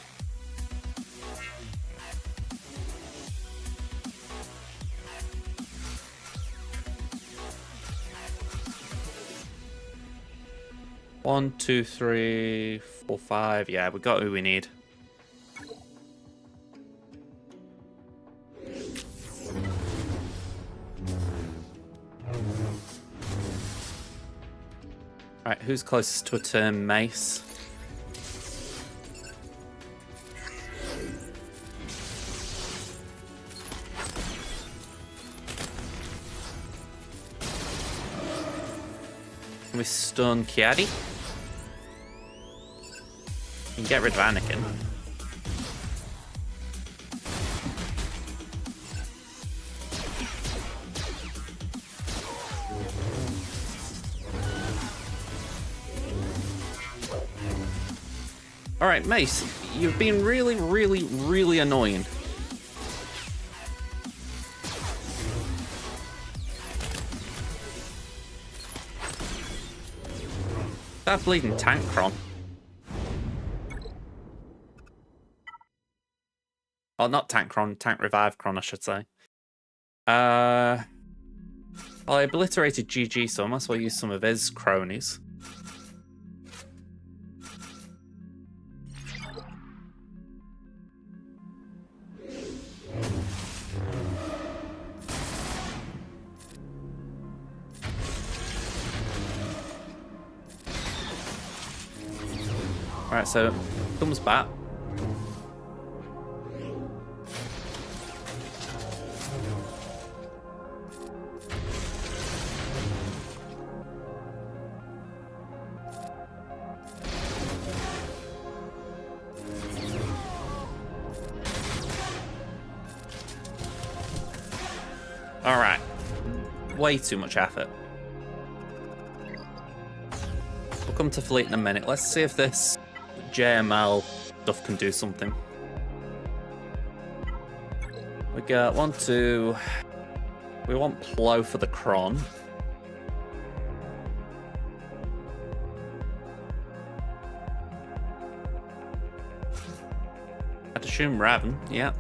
One, two, three, four, five. Yeah, we got who we need. Alright, who's closest to a turn Mace? Can we stun Kiadi? You can get rid of Anakin. Alright, Mace, you've been really, really, really annoying. That bleeding Tankron. Oh, not Tankron, Tank Revive Cron, I should say. Well, I obliterated GG, so I might as well use some of his cronies. Alright, so comes back. Alright. Way too much effort. We'll come to Fleet in a minute. Let's see if this JML stuff can do something. We got 1, 2. We want Plo for the Cron. I'd assume Raven, yeah.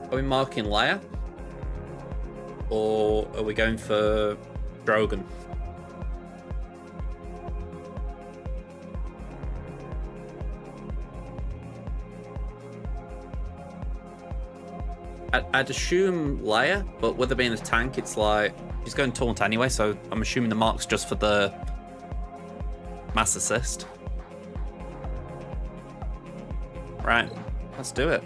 Are we marking Leia? Or are we going for Drogon? I'd assume Leia, but with her being a tank, it's like she's going taunt anyway, so I'm assuming the mark's just for the mass assist. Right, let's do it.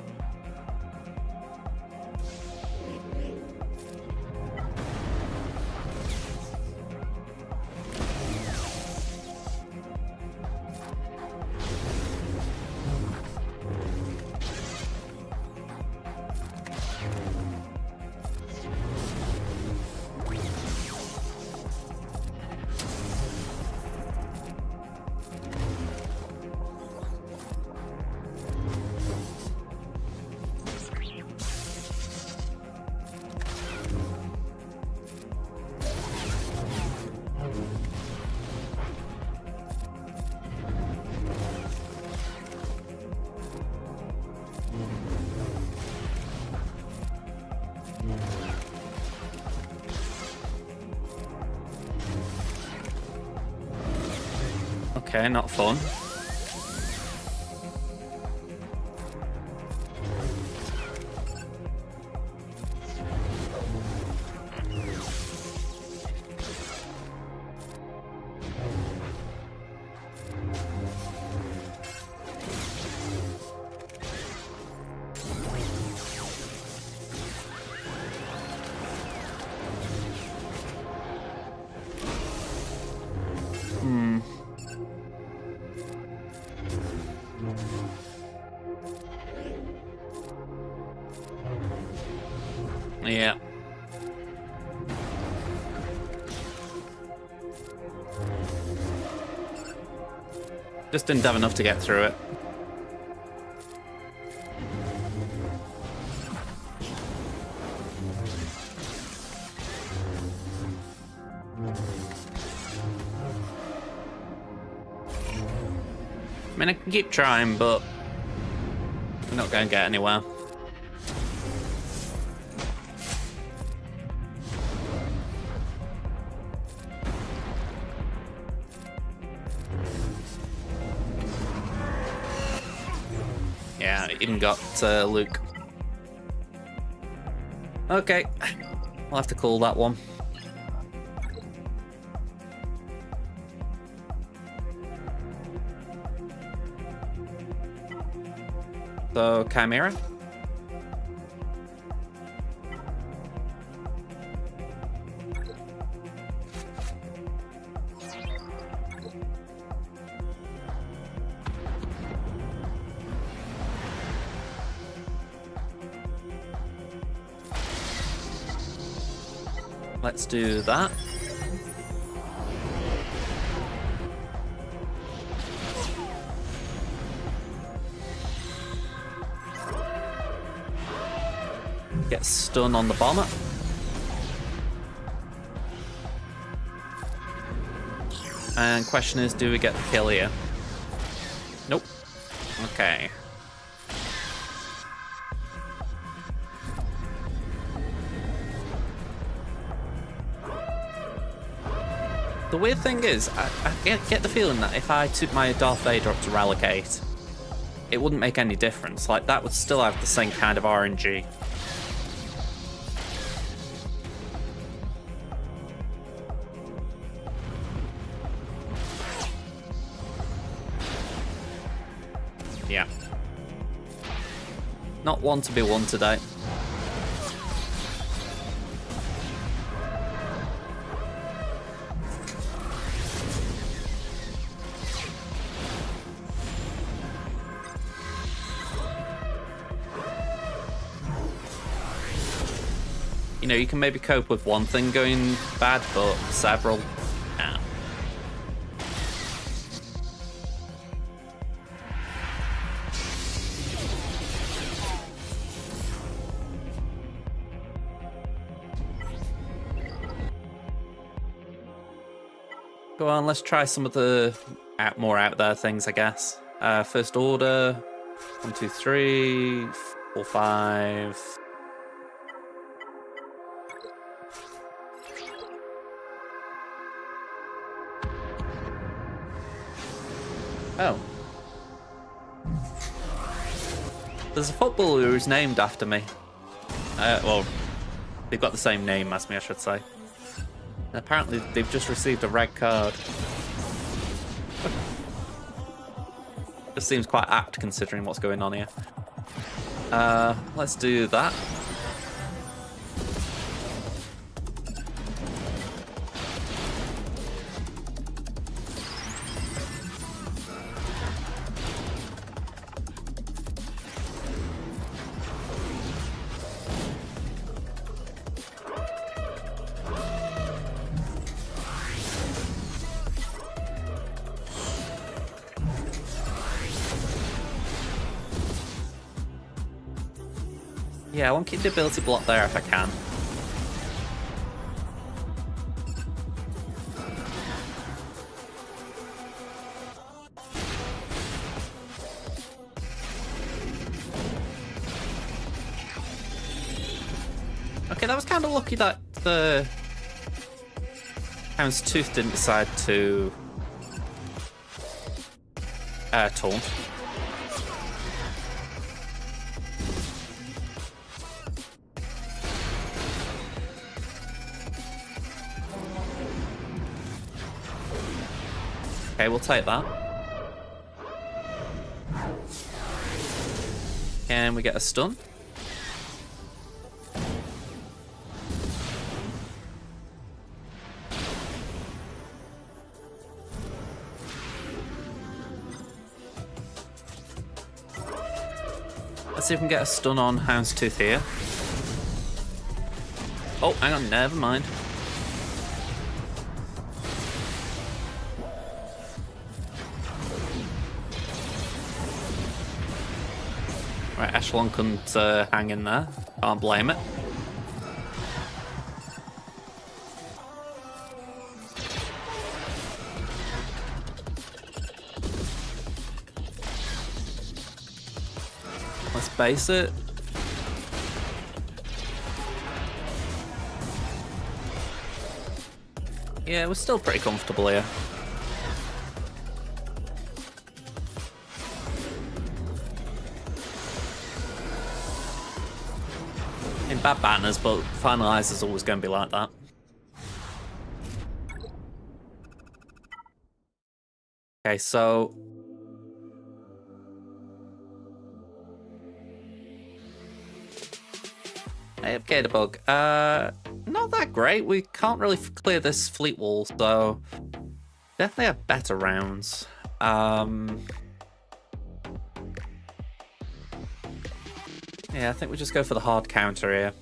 Okay, not fun. Yeah. Just didn't have enough to get through it. I mean, I can keep trying, but we're not going to get anywhere. Yeah, even got Luke. Okay, we'll have to call that one. So, Chimera. Let's do that. Get stun on the bomber. And question is, do we get the kill here? Nope. Okay. The weird thing is, I get the feeling that if I took my Darth Vader up to Relicate, it wouldn't make any difference. Like, that would still have the same kind of RNG. Yeah. Not one to be won today. You know, you can maybe cope with one thing going bad, but several, nah. Go on, let's try some of the more out there things, I guess. First Order, 1, 2, 3, 4, 5. Oh. There's a footballer who's named after me. Well, they've got the same name as me, I should say. And apparently, they've just received a red card. This seems quite apt considering what's going on here. Let's do that. Yeah, I want to keep the ability block there if I can. Okay, that was kind of lucky that the Houndstooth didn't decide to taunt. Okay, we'll take that. Can we get a stun? Let's see if we can get a stun on Houndstooth here. Oh, hang on, never mind. Right, Echelon couldn't hang in there. Can't blame it. Let's base it. Yeah, we're still pretty comfortable here. In bad banners, but Finalizer's always going to be like that. Okay, so Hey, Gatorbug. Not that great. We can't really clear this fleet wall, so definitely have better rounds. Yeah, I think we just go for the hard counter here.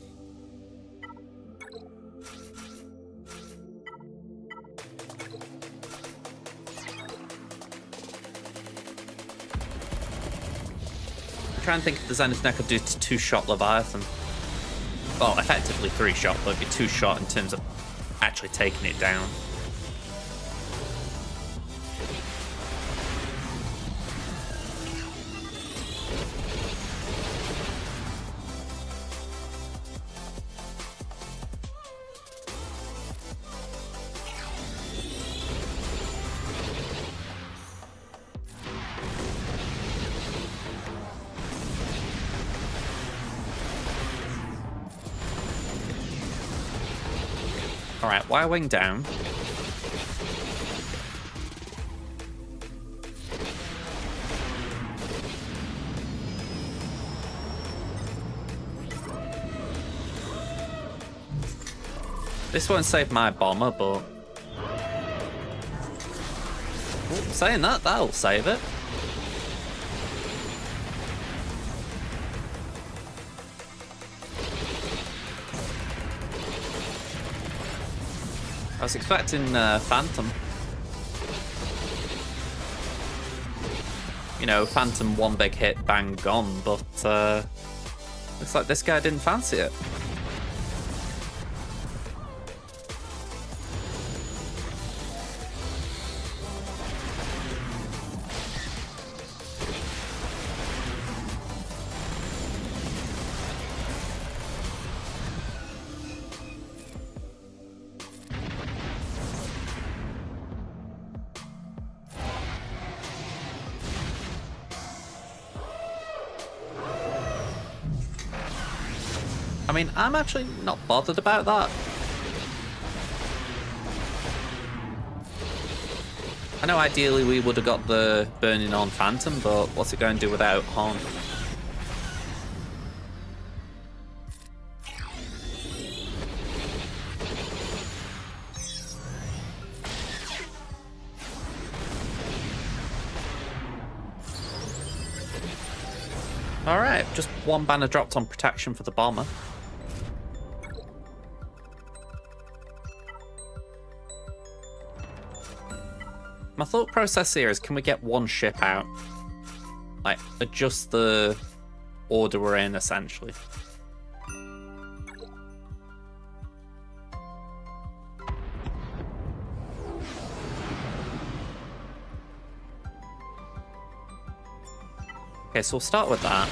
I'm trying to think if there's anything I could do to two-shot Leviathan. Well, effectively three-shot, but it'd be two-shot in terms of actually taking it down. Alright, wire wing down. This won't save my bomber, but... Ooh, saying that, that'll save it. I was expecting Phantom. You know, Phantom one big hit, bang, gone, but looks like this guy didn't fancy it. I mean, I'm actually not bothered about that. I know ideally we would have got the burning on Phantom, but what's it going to do without Horn? Alright, just one banner dropped on protection for the bomber. My thought process here is, can we get one ship out? Like, adjust the order we're in, essentially. Okay, so we'll start with that.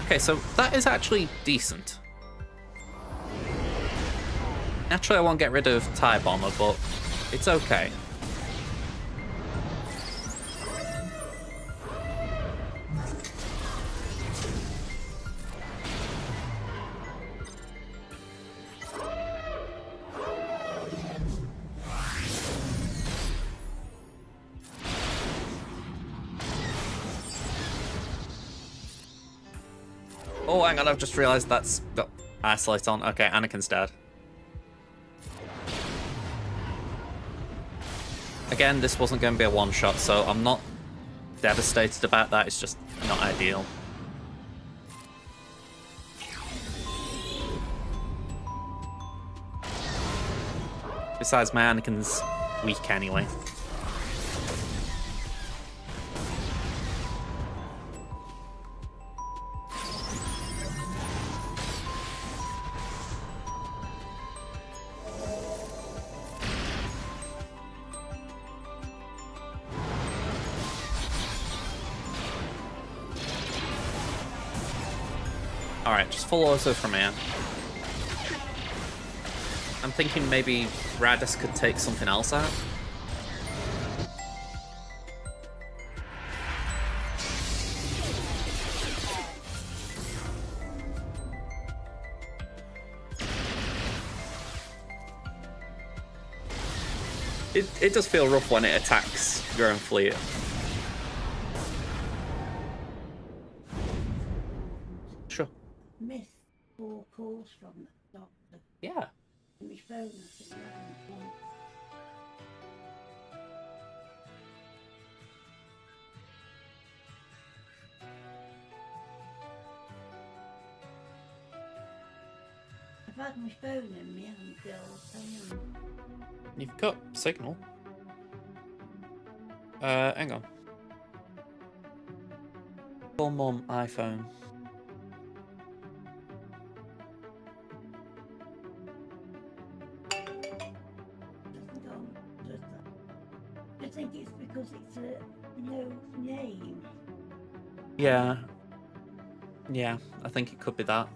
Okay, so that is actually decent. Naturally, I won't get rid of TIE Bomber, but it's okay. Oh, hang on, I've just realised that's got Isolate on. Okay, Anakin's dead. Again, this wasn't going to be a one-shot, so I'm not devastated about that. It's just not ideal. Besides, my Anakin's weak anyway. Alright, just full auto from here. I'm thinking maybe Raddus could take something else out. It does feel rough when it attacks your own fleet. Sure. Missed 4 calls from the doctor. Yeah. And his phone us at 11 o'clock. I've had my phone in me and Bill. You've got signal. Hang on. Call mum iPhone. I think it's because it's a no name. Yeah. Yeah, I think it could be that.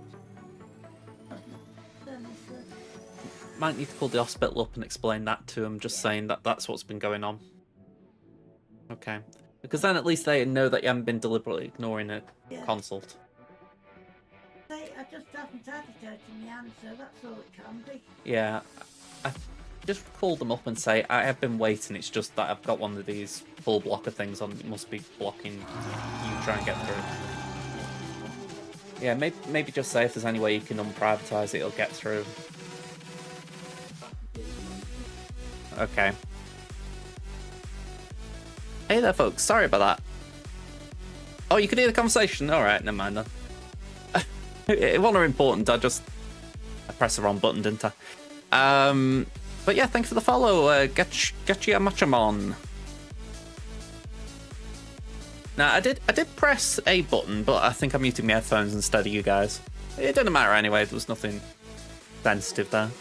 Might need to call the hospital up and explain that to them, just saying that that's what's been going on. Okay. Because then at least they know that you haven't been deliberately ignoring a consult. I just haven't had it out in the answer, that's all it can be. Yeah. I just call them up and say, I have been waiting, it's just that I've got one of these full blocker things on, it must be blocking you trying to get through. Yeah, maybe just say if there's any way you can unprivatise it, it'll get through. Okay. Hey there, folks. Sorry about that. Oh, you could hear the conversation? Alright, never mind then. It wasn't important, I pressed the wrong button, didn't I? But yeah, thanks for the follow, Getcha Machamon. Now, I did press a button, but I think I muted my headphones instead of you guys. It didn't matter anyway, there was nothing sensitive there.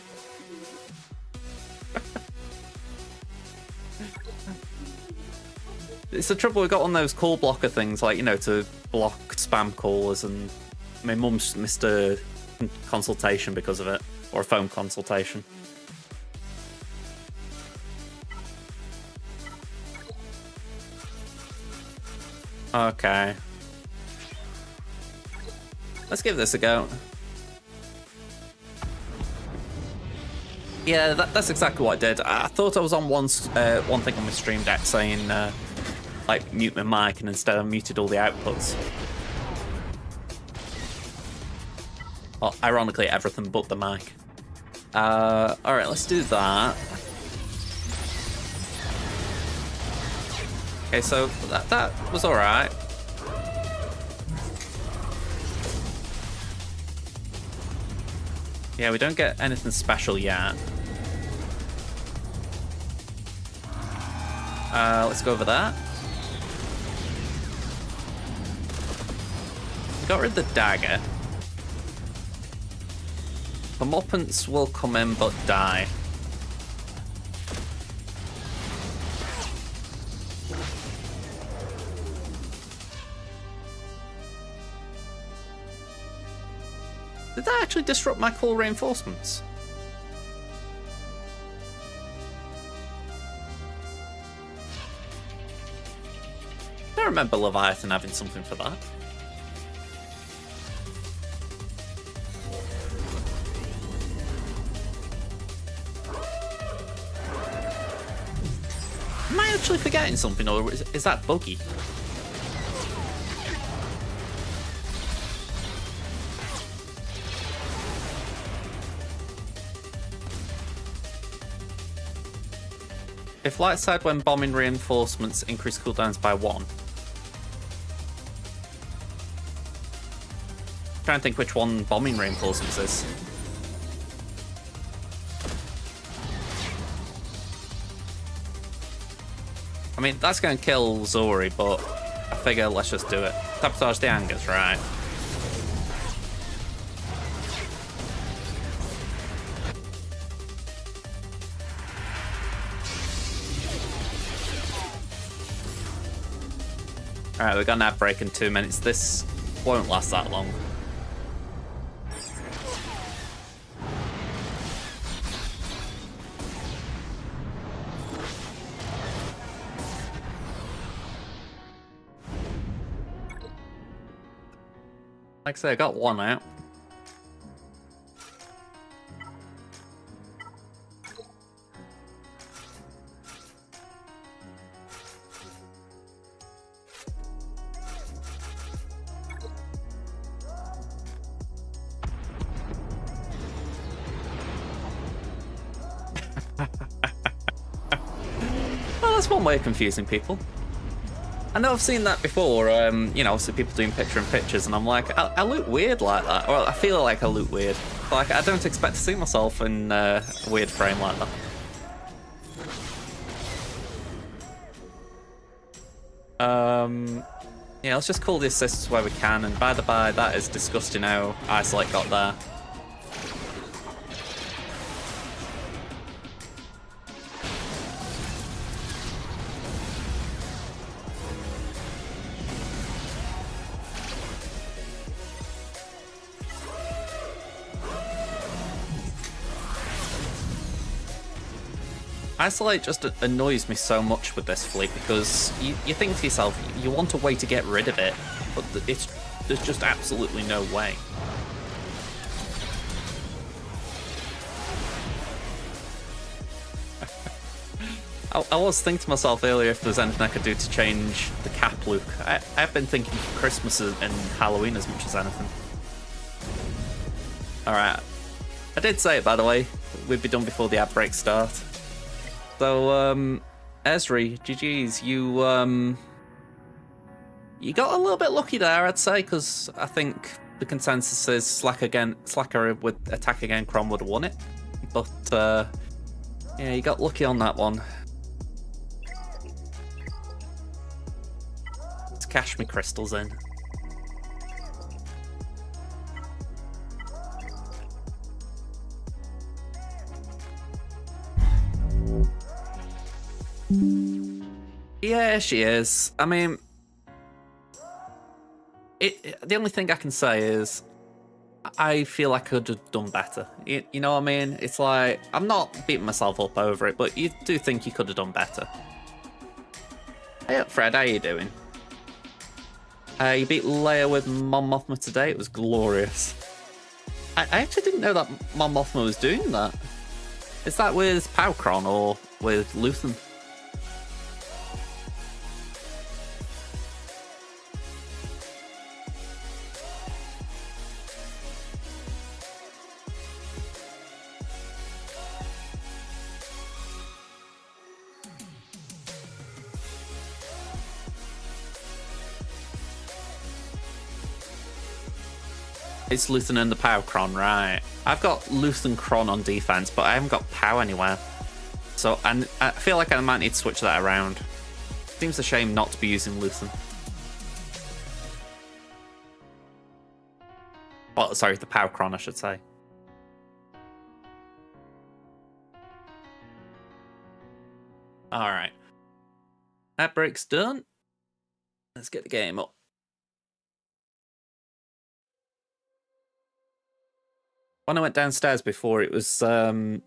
It's the trouble, we've got on those call blocker things, like, you know, to block spam callers, and my mum's missed a consultation because of it, or a phone consultation. Okay. Let's give this a go. Yeah, that's exactly what I did. I thought I was on one thing on my stream deck saying, like, mute my mic, and instead I muted all the outputs. Well, ironically, everything but the mic. Alright, let's do that. Okay, so that was alright. Yeah, we don't get anything special yet. Let's go over that. Got rid of the dagger. Comeuppance will come in but die. Did that actually disrupt my core reinforcements? I don't remember Leviathan having something for that. Am I actually forgetting something, or is that buggy? If light side when bombing reinforcements increase cooldowns by 1. I'm trying to think which one bombing reinforcements is. I mean, that's going to kill Zori, but I figure let's just do it. Sabotage the Angus, right? Alright, we've got an ad break in 2 minutes. This won't last that long. Like I say, I got one out. that's one way of confusing people. I know I've seen that before, you know, obviously people doing picture-in-pictures, and I'm like, I look weird like that, or I feel like I look weird. Like, I don't expect to see myself in a weird frame like that. Yeah, let's just call the assists where we can, and by the by, that is disgusting how Isolate got there. Isolate just annoys me so much with this fleet because you think to yourself, you want a way to get rid of it, but there's just absolutely no way. I was thinking to myself earlier if there's anything I could do to change the cap look. I've been thinking Christmas and Halloween as much as anything. Alright. I did say it, by the way. We'd be done before the ad break start. So, Esri, GG's, you got a little bit lucky there, I'd say, because I think the consensus is Slacker with attack again, Kron would have won it. But, yeah, you got lucky on that one. Let's cash me crystals in. Yeah, she is. I mean, the only thing I can say is I feel like I could have done better. You know what I mean? It's like, I'm not beating myself up over it, but you do think you could have done better. Hey up, Fred, how you doing? You beat Leia with Mon Mothma today. It was glorious. I actually didn't know that Mon Mothma was doing that. Is that with Powcron or with Luthen? It's Luthen and the Powcron, right. I've got Luthen Kron on defense, but I haven't got Pow anywhere. So, and I feel like I might need to switch that around. Seems a shame not to be using Luthen. Oh, sorry, the Powcron, I should say. Alright. That break's done. Let's get the game up. When I went downstairs before, it was the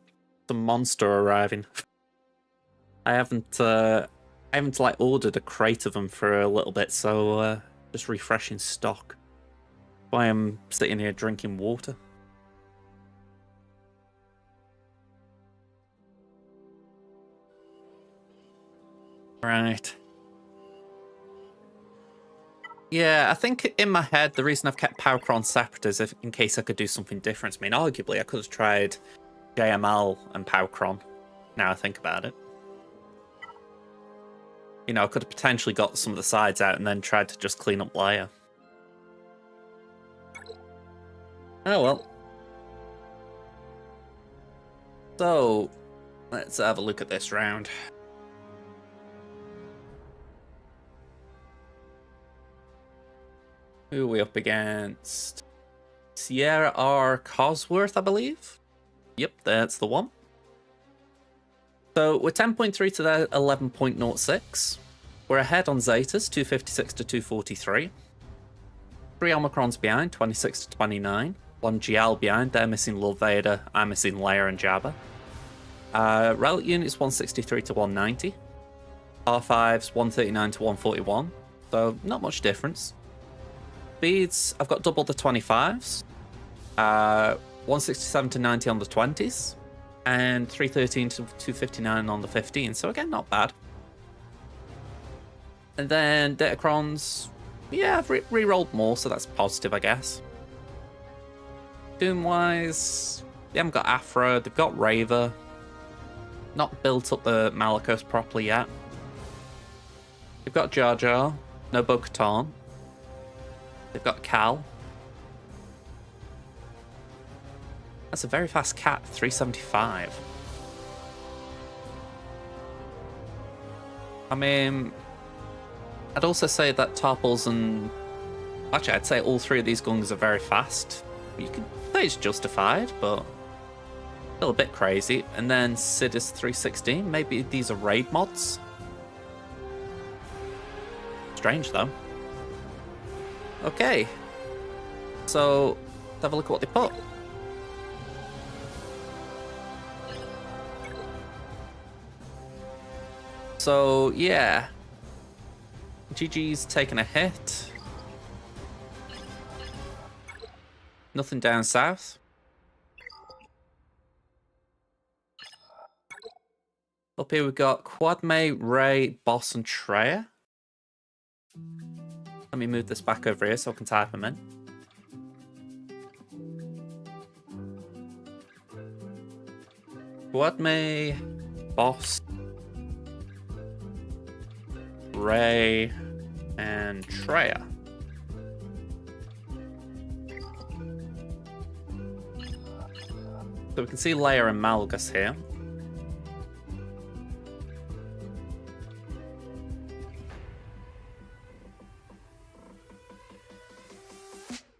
monster arriving. I haven't like ordered a crate of them for a little bit, so just refreshing stock. That's why I'm sitting here drinking water. Right. Yeah, I think in my head, the reason I've kept Powcron separate is in case I could do something different. I mean, arguably, I could have tried JML and Powcron, now I think about it. You know, I could have potentially got some of the sides out and then tried to just clean up Leia. Oh well. So, let's have a look at this round. Who are we up against? Sierra R. Cosworth, I believe? Yep, that's the one. So we're 10.3 to their 11.06. We're ahead on Zetas, 256 to 243. 3 Omicrons behind, 26 to 29. 1 GL behind, they're missing Lord Vader, I'm missing Leia and Jabba. Relic units 163 to 190. R5s 139 to 141. So not much difference. Speeds, I've got double the 25s. 167 to 90 on the 20s. And 313 to 259 on the 15s. So again, not bad. And then Datacrons, yeah, I've re-rolled more, so that's positive, I guess. Doom-wise, they haven't got Afra, they've got Raver. Not built up the Malicos properly yet. They've got Jar Jar, no Bo-Katan. They've got Cal. That's a very fast cat, 375. I mean, I'd also say that Tarpals and... Actually, I'd say all three of these Gungas are very fast. You could say it's justified, but still a bit crazy. And then Sid is 316. Maybe these are raid mods. Strange, though. Okay. So, let's have a look at what they put. So, yeah. GG's taken a hit. Nothing down south. Up here we've got Quadme, Ray, Boss, and Treya. Let me move this back over here so I can type them in. Quadme, Boss, Ray, and Treya. So we can see Leia and Malgus here.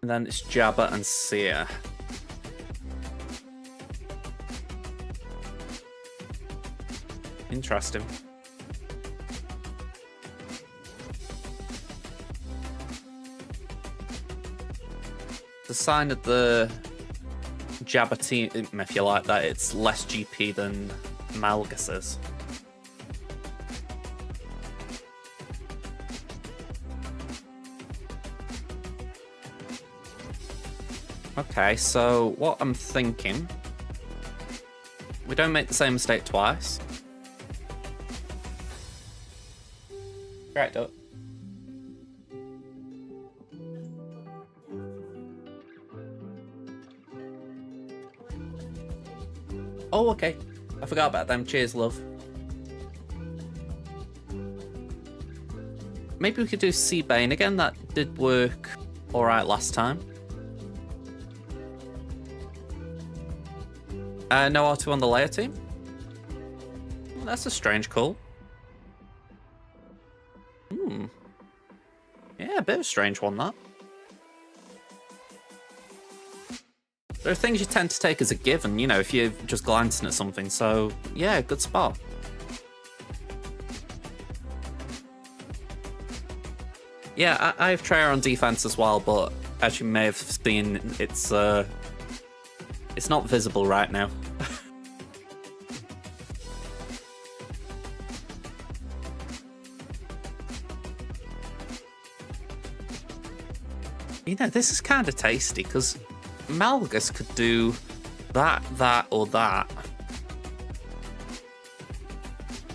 And then it's Jabba and Seer. Interesting. The sign of the Jabba team, if you like that, it's less GP than Malgus's. Okay, so what I'm thinking, we don't make the same mistake twice. Right, up. Oh, okay. I forgot about them. Cheers, love. Maybe we could do Seabane again. That did work alright last time. No R2 on the Leia team. Well, that's a strange call. Yeah, a bit of a strange one, that. There are things you tend to take as a given, you know, if you're just glancing at something. So, yeah, good spot. Yeah, I have Treya on defense as well, but as you may have seen, it's not visible right now. You know, this is kind of tasty, because Malgus could do that, or that.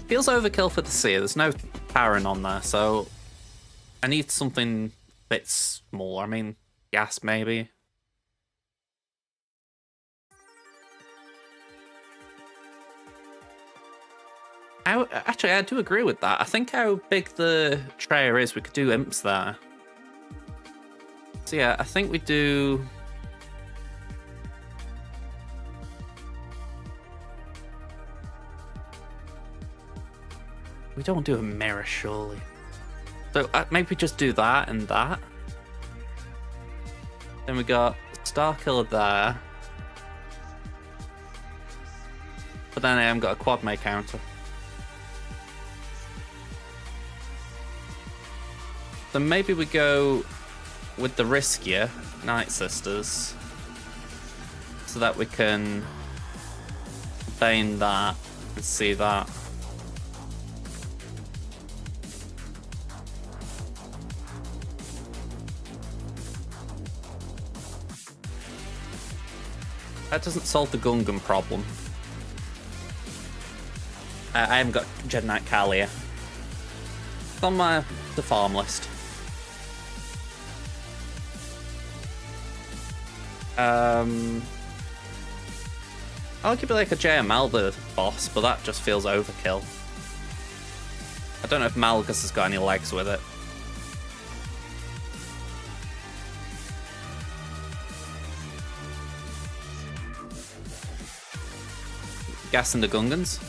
Feels overkill for the Seer. There's no Parent on there, so I need something a bit smaller. I mean, gas maybe. Actually, I do agree with that. I think how big the Treya is, we could do imps there. So yeah, I think we do... We don't do a mirror, surely. So maybe just do that and that. Then we got Starkiller there. But then I haven't got a quad make counter. So maybe we go with the riskier Night Sisters, so that we can bane that and see that. That doesn't solve the Gungan problem. I haven't got Jedi Knight Kalia. It's on the farm list. I'll give it like a JML the boss, but that just feels overkill. I don't know if Malgus has got any legs with it. Gassing the Gungans.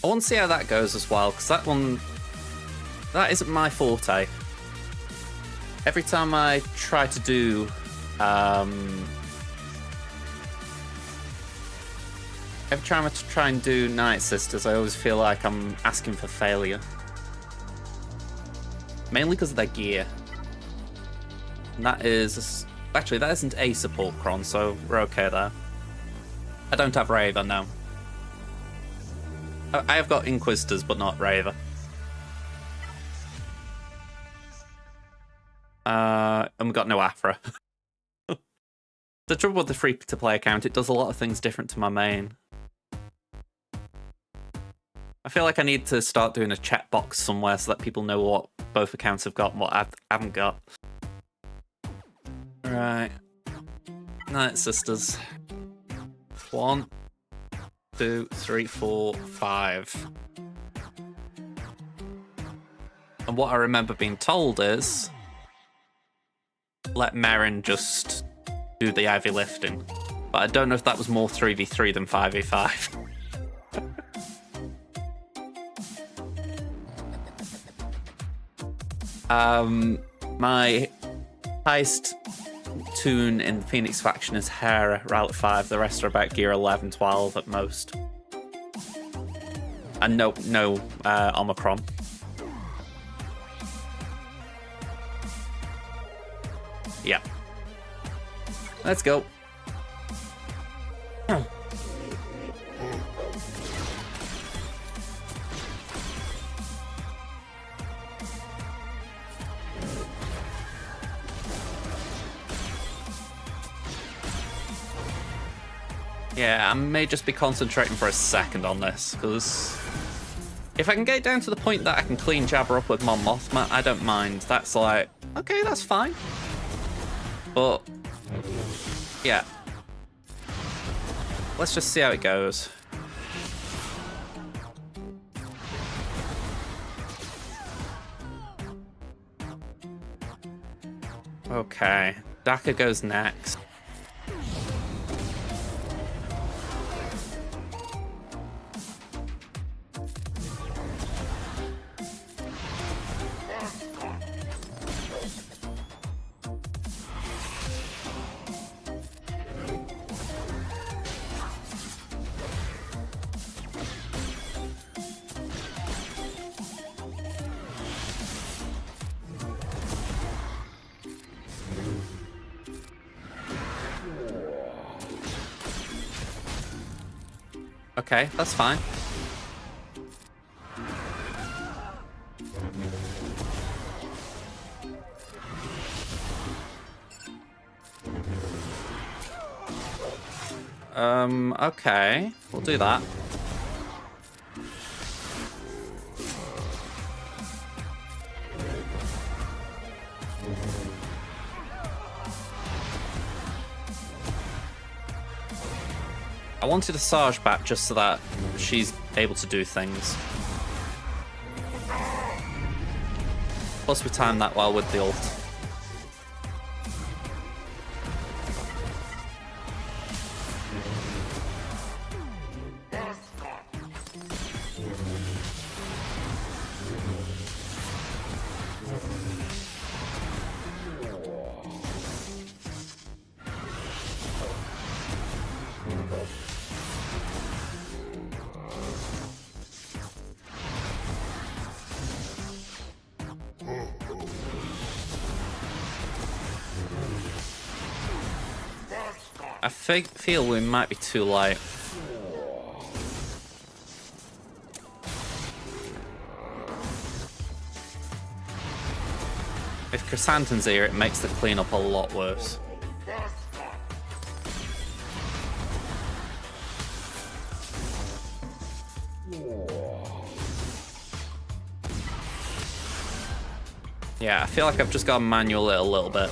I want to see how that goes as well, because that isn't my forte. Every time I try to do every time I try and do Night Sisters, I always feel like I'm asking for failure. Mainly because of their gear. And that is... Actually, that isn't a support cron, so we're okay there. I don't have Raver, no. I have got Inquisitors, but not Raver. And we've got no Afra. The trouble with the free-to-play account, it does a lot of things different to my main. I feel like I need to start doing a chat box somewhere so that people know what both accounts have got and what I haven't got. Right. Night Sisters. 1, 2, 3, 4, 5. And what I remember being told is... let Merrin just do the heavy lifting. But I don't know if that was more 3v3 than 5v5. My highest tune in the Phoenix faction is Hera, Rally 5. The rest are about gear 11, 12 at most. And no Omicron. Yeah. Let's go. Yeah, I may just be concentrating for a second on this, because if I can get down to the point that I can clean Jabber up with Mon Mothma, I don't mind. That's like, okay, that's fine. But, yeah. Let's just see how it goes. Okay, Daka goes next. Okay, that's fine. Okay, we'll do that. I wanted a Sarge back just so that she's able to do things. Plus we timed that well with the ult. I feel we might be too late. If Chrysanthemum's here, it makes the cleanup a lot worse. Yeah, I feel like I've just got to manual it a little bit.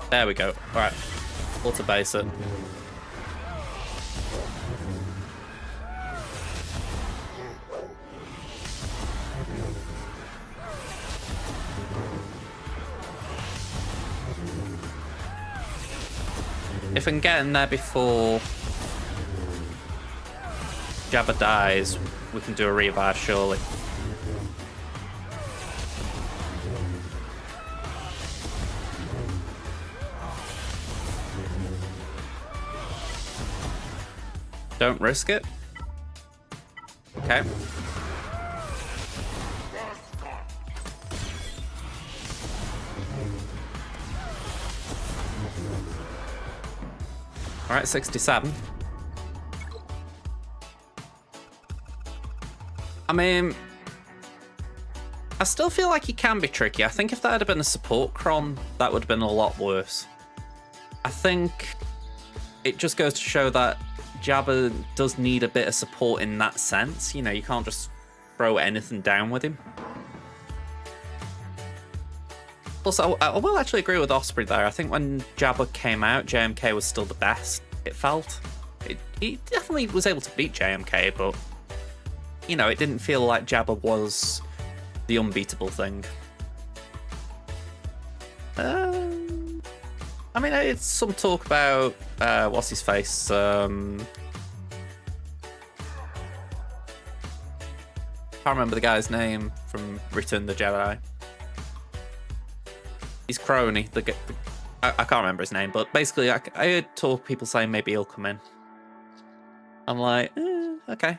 There we go. Alright. Auto base it. If I can get in there before Jabba dies, we can do a revive, surely. Don't risk it. Okay. All right, 67. I mean, I still feel like he can be tricky. I think if that had been a support Kron, that would have been a lot worse. I think it just goes to show that Jabba does need a bit of support in that sense. You know, you can't just throw anything down with him. Plus, I will actually agree with Osprey there. I think when Jabba came out, JMK was still the best, it felt. He definitely was able to beat JMK, but, you know, it didn't feel like Jabba was the unbeatable thing. I mean, it's some talk about, what's his face? Can't remember the guy's name from Return of the Jedi. He's Crony. I can't remember his name, but basically, I heard people saying maybe he'll come in. I'm like, okay.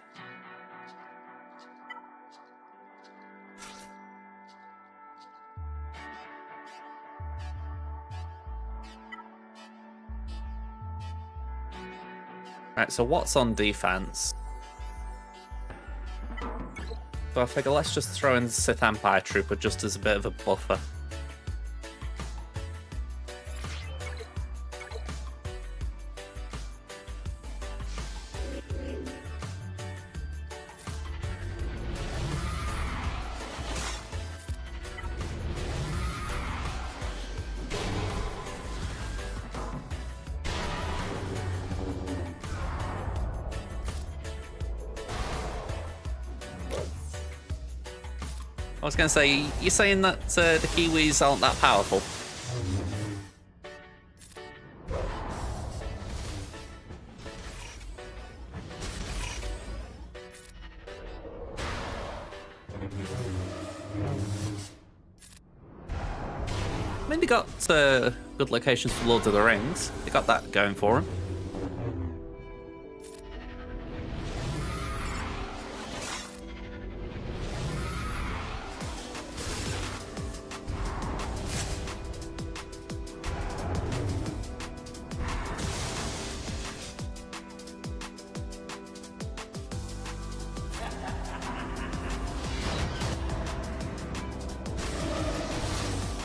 Right, so what's on defense? So I figure let's just throw in the Sith Empire Trooper just as a bit of a buffer. I was going to say, you're saying that the Kiwis aren't that powerful? I mean, they got good locations for Lord of the Rings. They got that going for them.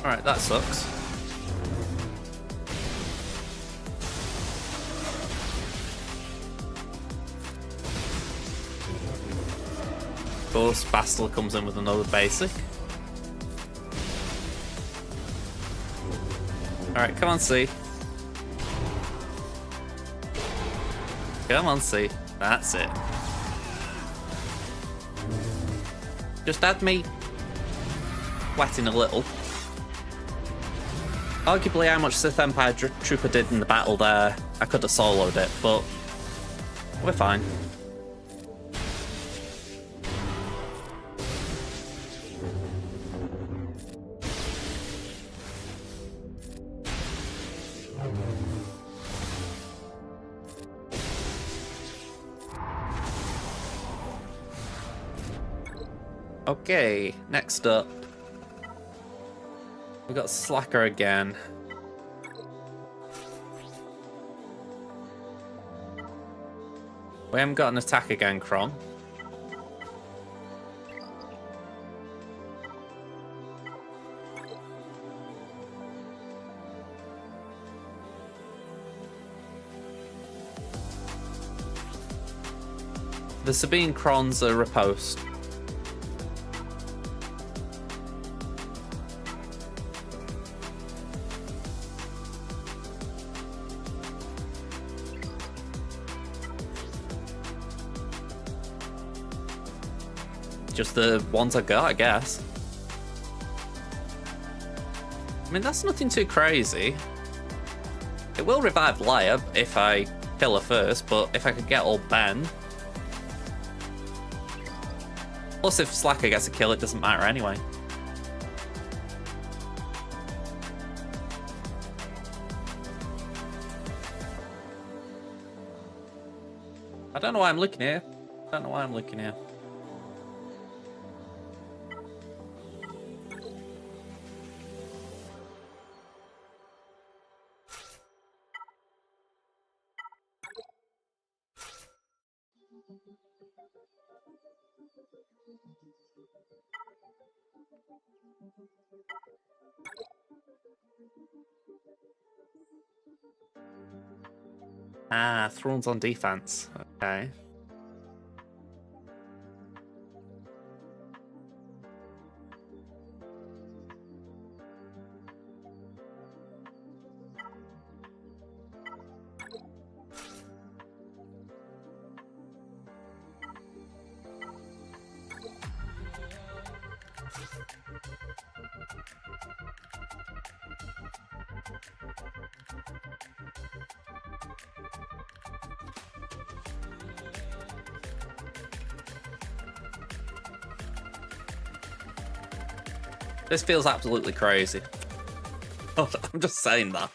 Alright, that sucks. Of course, Bastila comes in with another basic. Alright, come on, C. Come on, C. That's it. Just had me wetting a little. Arguably, how much Sith Empire Trooper did in the battle there, I could have soloed it, but we're fine. Okay, next up. We got Slacker again. We haven't got an attack again, Kron. The Sabine Krons are riposte. just the ones I got, I guess. I mean, that's nothing too crazy. It will revive Leia if I kill her first, but if I could get old Ben. Plus, if Slacker gets a kill, it doesn't matter anyway. I don't know why I'm looking here. Don't know why I'm looking here. Ah, Thrawn's on defense. Okay. This feels absolutely crazy. I'm just saying that.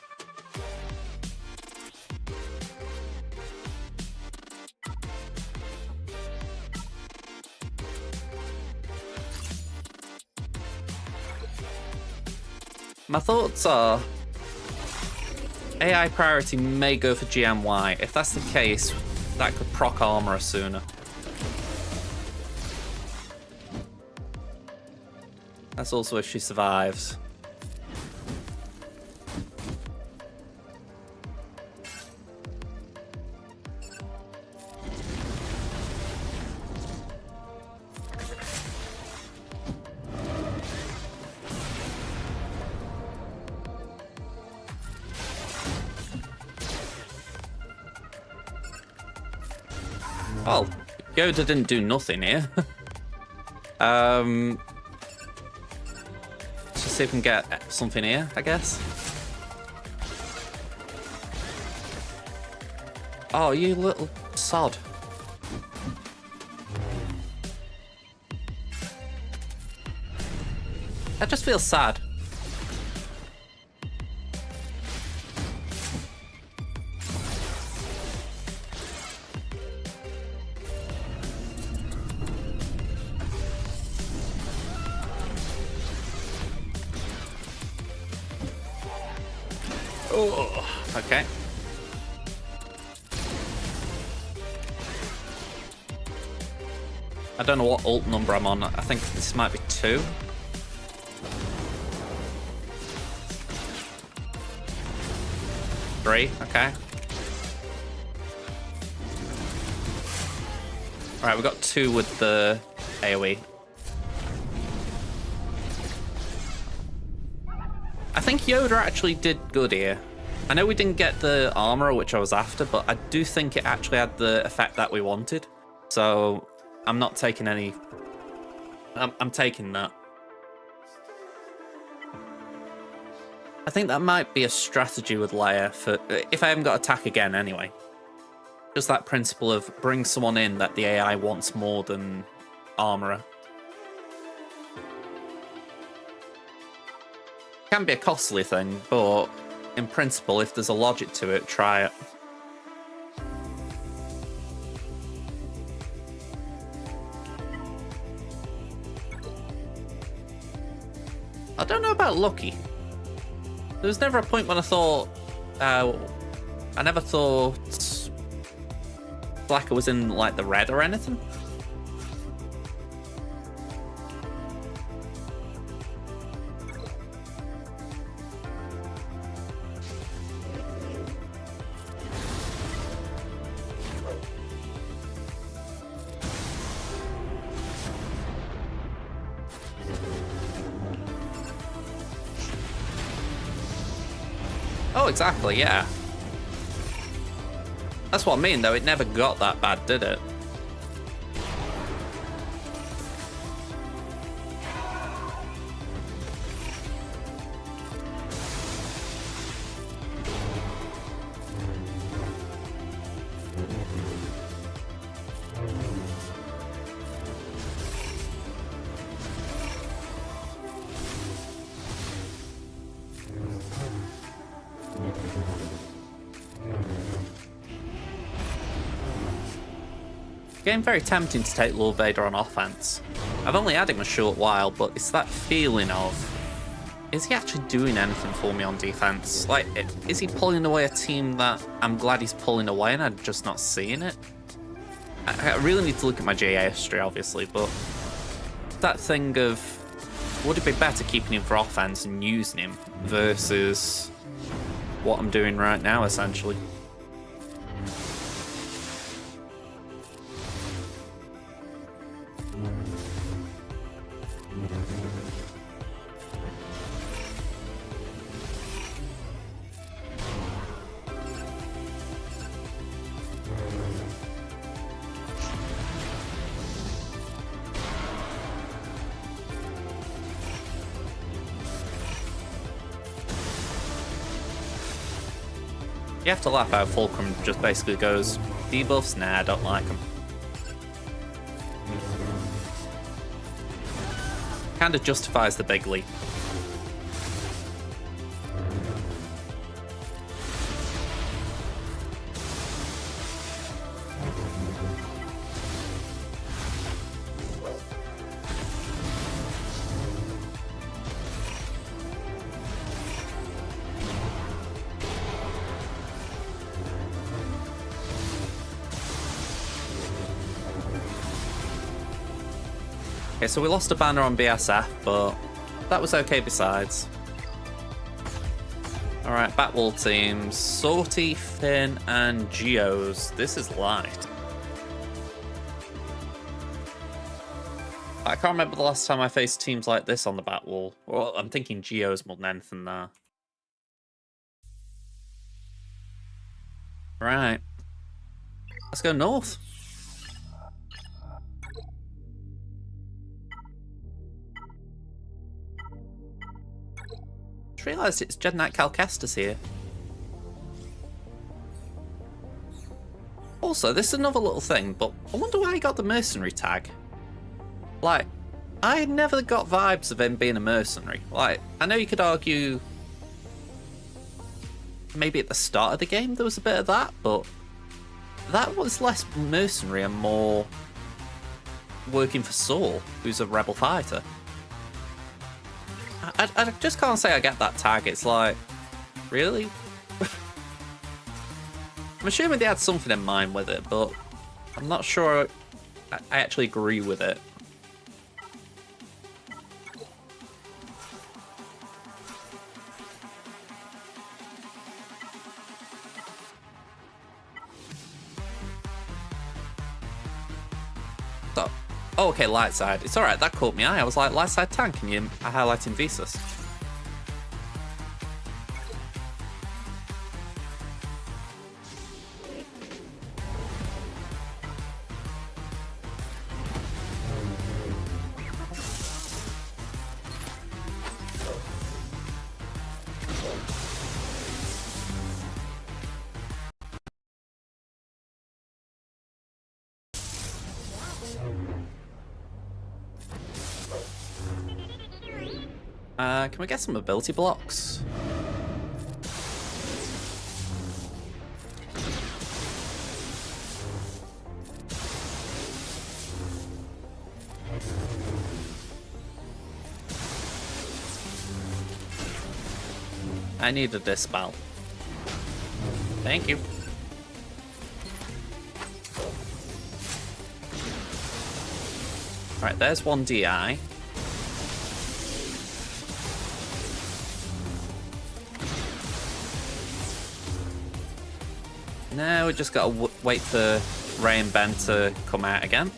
My thoughts are AI priority may go for GMY. If that's the case, that could proc armor sooner. That's also if she survives. Well, Yoda didn't do nothing here. Let's just see if we can get something here, I guess. Oh, you little sod. That just feels sad. Oh, okay. I don't know what ult number I'm on. I think this might be 2. Three, okay. Alright, we got 2 with the AoE. I think Yoda actually did good here. I know we didn't get the armor, which I was after, but I do think it actually had the effect that we wanted. So I'm not taking any... I'm taking that. I think that might be a strategy with Leia for if I haven't got attack again anyway. Just that principle of bring someone in that the AI wants more than armorer. Can be a costly thing, but in principle, if there's a logic to it, try it. I don't know about lucky. There was never a point when I thought... I never thought Slacker was in, like, the red or anything. Oh, exactly, yeah. That's what I mean, though. It never got that bad, did it? getting very tempting to take Lord Vader on offense. I've only had him a short while, but it's that feeling of, is he actually doing anything for me on defense? Like, is he pulling away a team that I'm glad he's pulling away and I'm just not seeing it? I really need to look at my GA history, obviously, but that thing of, would it be better keeping him for offense and using him versus what I'm doing right now, essentially? You have to laugh how Fulcrum just basically goes, debuffs? Nah, I don't like them. Kind of justifies the big leap. Okay, so we lost a banner on BSF, but that was okay besides. Alright, Batwall teams. Sortie, Finn, and Geos. This is light. I can't remember the last time I faced teams like this on the Batwall. Well, I'm thinking Geos more than anything there. Right. Let's go north. Just realised it's Jedi Knight Cal Kestis here. Also, this is another little thing, but I wonder why he got the mercenary tag. Like, I never got vibes of him being a mercenary. Like, I know you could argue maybe at the start of the game there was a bit of that, but that was less mercenary and more working for Saul, who's a rebel fighter. I just can't say I get that tag. It's like, really? I'm assuming they had something in mind with it, but I'm not sure I actually agree with it. So, oh, okay, light side. It's alright, that caught me eye. I was like, light side tank, and you're highlighting Visas. Can we get some ability blocks? I need a dispel. Thank you. Alright, there's one DI. Now we just gotta wait for Ray and Ben to come out again.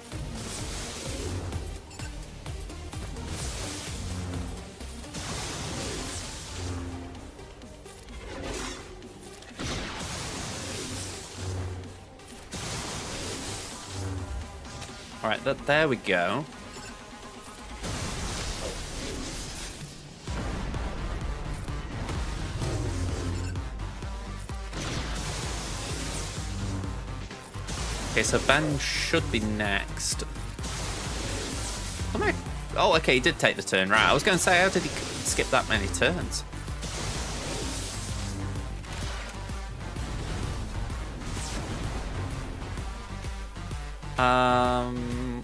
Alright, there we go. Okay, so Ben should be next. Oh, okay, he did take the turn, right. I was going to say, how did he skip that many turns?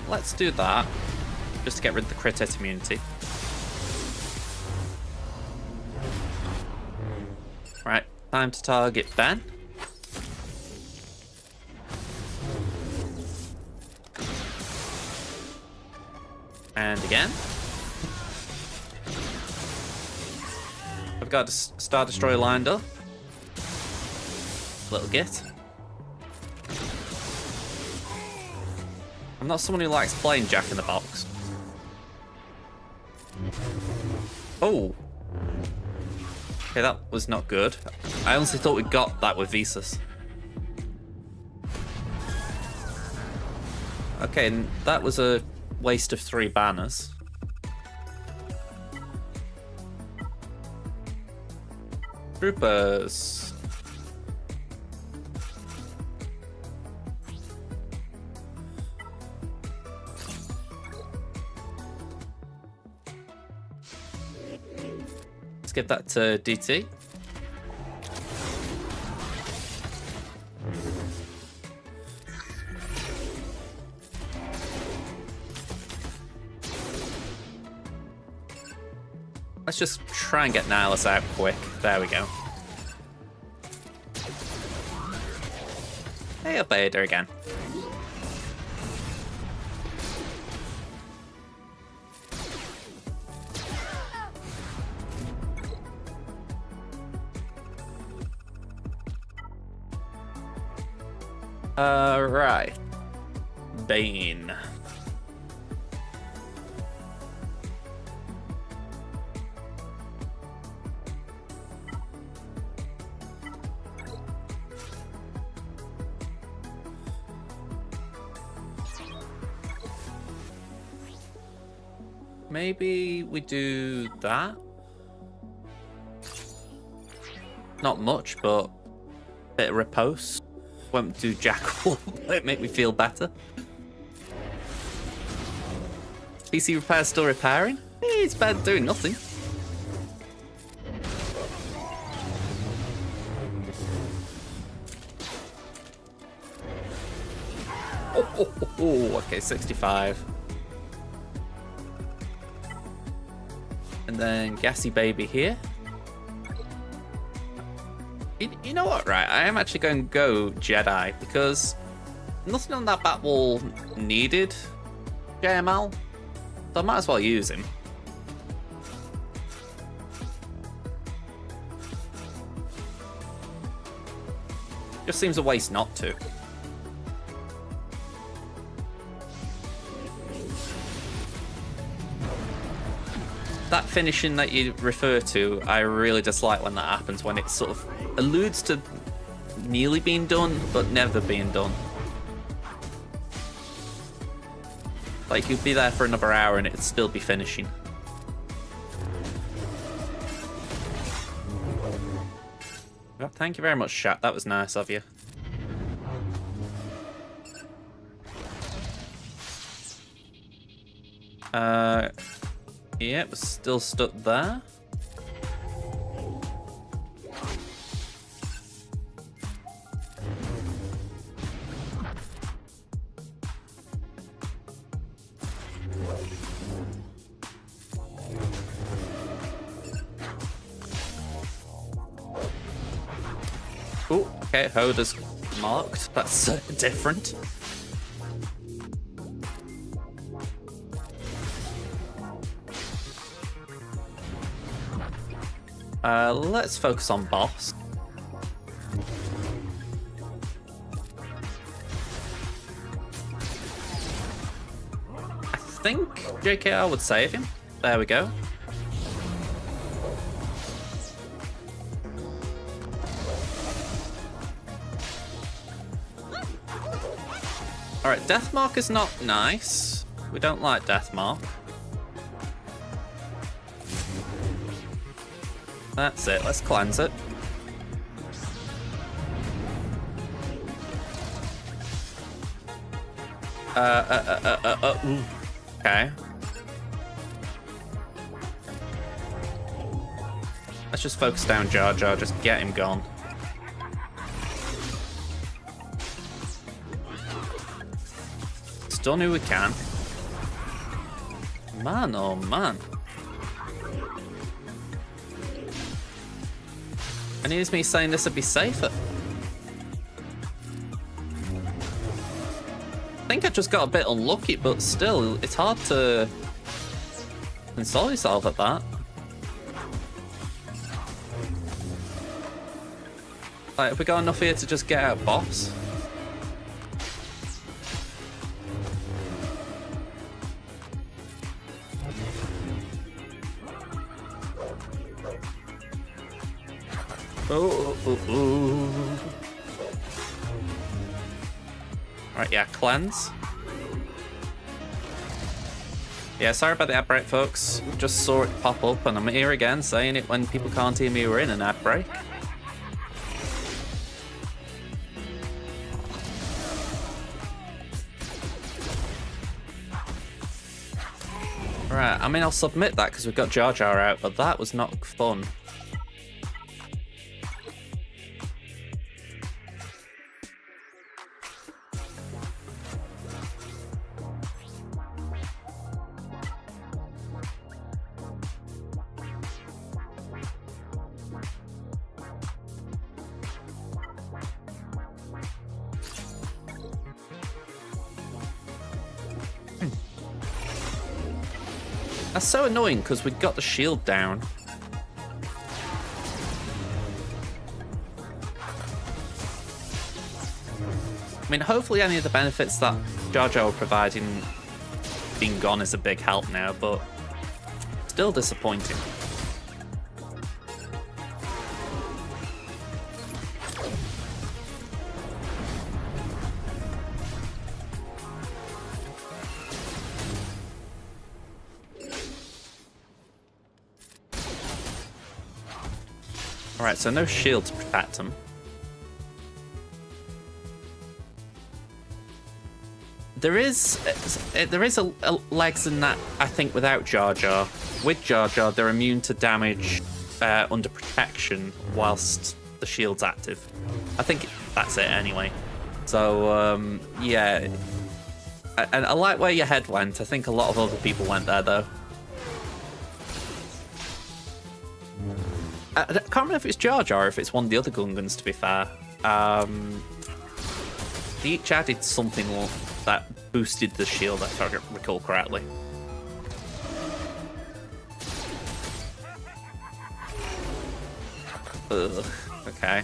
Let's do that. Just to get rid of the crit hit immunity. Right, time to target Ben. And again. I've got a Star Destroyer lined up. Little git. I'm not someone who likes playing Jack in the Box. Oh. Okay, that was not good. I honestly thought we got that with Visas. Okay, and that was a waste of 3 banners. Troopers. Let's give that to DT. Let's just try and get Nihilus out quick. There we go. Hey, up Ada again. Right. Bane. Maybe we do that. Not much, but a bit of repose. Won't do Jackal. Won't make me feel better. PC repair still repairing? It's better doing nothing. Oh, okay, 65. And then Gassy Baby here. You know what, right? I am actually going to go Jedi because nothing on that bat wall needed JML. So I might as well use him. Just seems a waste not to. That finishing that you refer to, I really dislike when that happens, when it sort of alludes to nearly being done, but never being done. Like, you'd be there for another hour and it'd still be finishing. Well, thank you very much, chat. That was nice of you. Yep, we're still stuck there. Oh, okay, Hoda's marked. That's different. Let's focus on boss. I think JKR would save him. There we go. Alright, Deathmark is not nice. We don't like Deathmark. That's it, let's cleanse it. Okay. Let's just focus down Jar Jar, just get him gone. done who we can. Man, oh man. And here's me saying this would be safer. I think I just got a bit unlucky, but still, it's hard to console yourself at that. Like, have we got enough here to just get out boss? Oh. Alright, yeah, cleanse. Yeah, sorry about the ad break, folks. Just saw it pop up, and I'm here again saying it when people can't hear me. We're in an ad break. Right, I mean, I'll submit that because we've got Jar Jar out, but that was not fun. That's so annoying because we got the shield down. I mean, hopefully any of the benefits that Jar Jar were providing being gone is a big help now, but still disappointing. Alright, so no shield to protect him. There is a legs in that, I think, without Jar Jar. With Jar Jar, they're immune to damage under protection whilst the shield's active. I think that's it anyway. So, yeah. And I like where your head went. I think a lot of other people went there, though. I can't remember if it's Jar Jar or if it's one of the other Gungans, to be fair. They each added something that boosted the shield, if I recall correctly. Ugh, okay.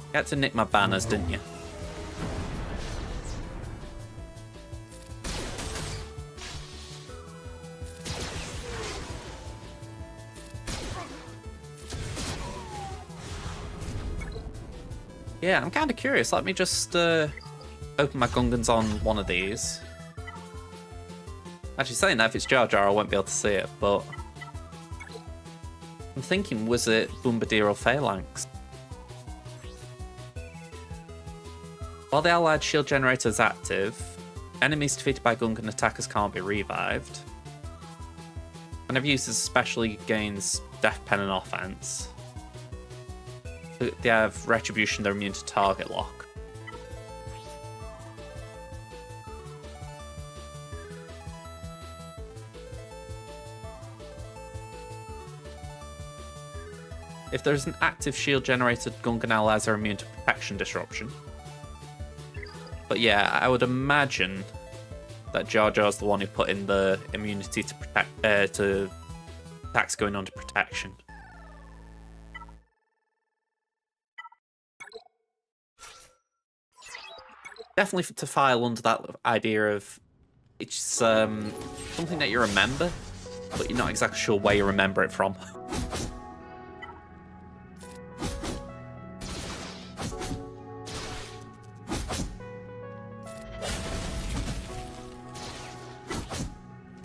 You had to nick my banners, didn't you? Yeah, I'm kind of curious. Let me just open my Gungans on one of these. Actually, saying that, if it's Jar Jar, I won't be able to see it, but I'm thinking, was it Bombardier or Phalanx? While the allied shield generator is active, enemies defeated by Gungan attackers can't be revived. Whenever used as specially gains Death Pen and offense. They have Retribution, they're immune to target lock. If there's an active shield generated, Gungan allies are immune to protection disruption. But yeah, I would imagine that Jar Jar's the one who put in the immunity to protect to attacks going under protection. Definitely to file under that idea of it's something that you remember, but you're not exactly sure where you remember it from.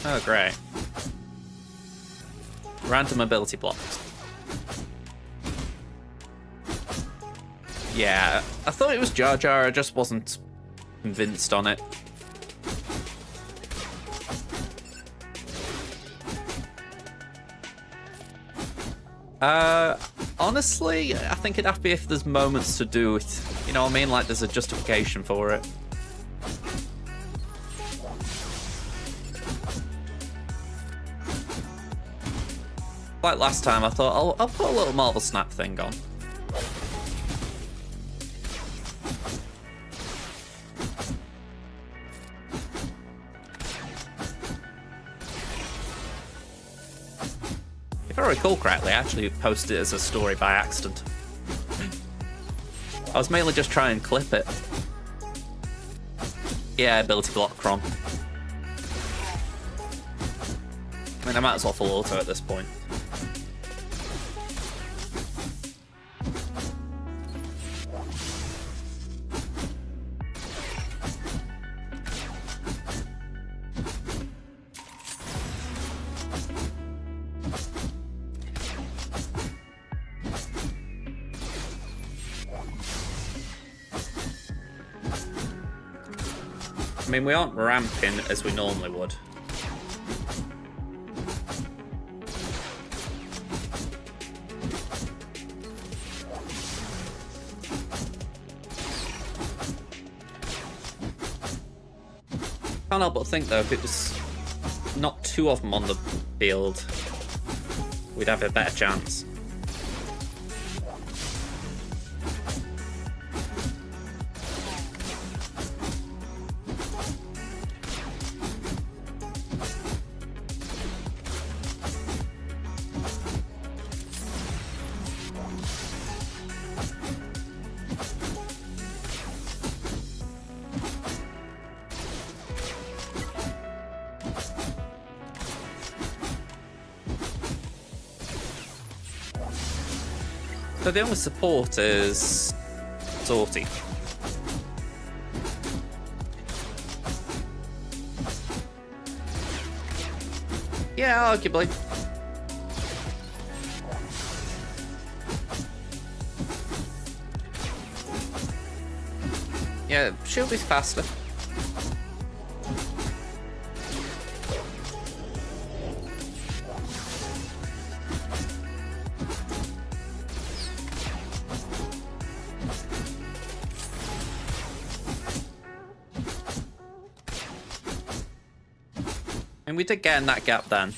Oh, great. Random ability blocks. Yeah, I thought it was Jar Jar, I just wasn't convinced on it. Honestly, I think it'd have to be if there's moments to do it You know what I mean? Like, there's a justification for it. Like last time, I thought I'll put a little Marvel Snap thing on. If I recall correctly, I actually posted it as a story by accident. I was mainly just trying to clip it. Yeah, ability block Crom. I mean, I might as well full auto at this point. I mean, we aren't ramping as we normally would. Can't help but think, though, if it was not two of them on the field, we'd have a better chance. So the only support is Sortie. Yeah, arguably. Yeah, she'll be faster. And we did get in that gap then.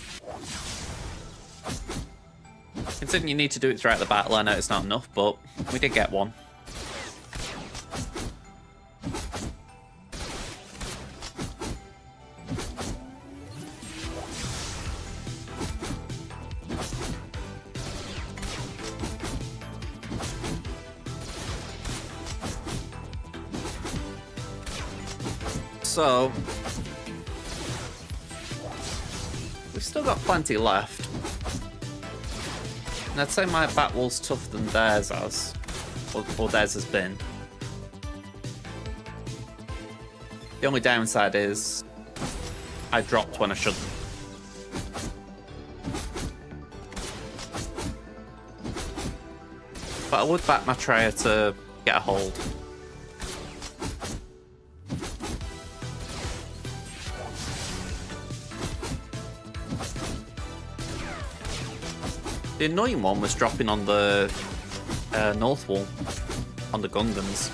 Considering you need to do it throughout the battle, I know it's not enough, but we did get one. So we've still got plenty left. And I'd say my Batwall's tougher than theirs has. Or theirs has been. The only downside is I dropped when I shouldn't. But I would back Maitreya to get a hold. The annoying one was dropping on the north wall, on the Gungans.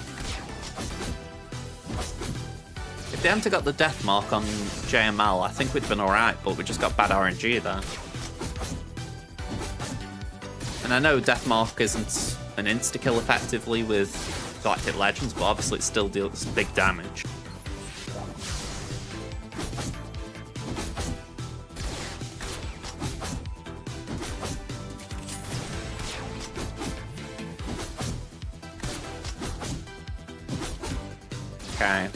If they hadn't got the death mark on JML, I think we'd been alright, but we just got bad RNG there. And I know death mark isn't an insta-kill effectively with Galactic Legends, but obviously it still deals big damage. Okay.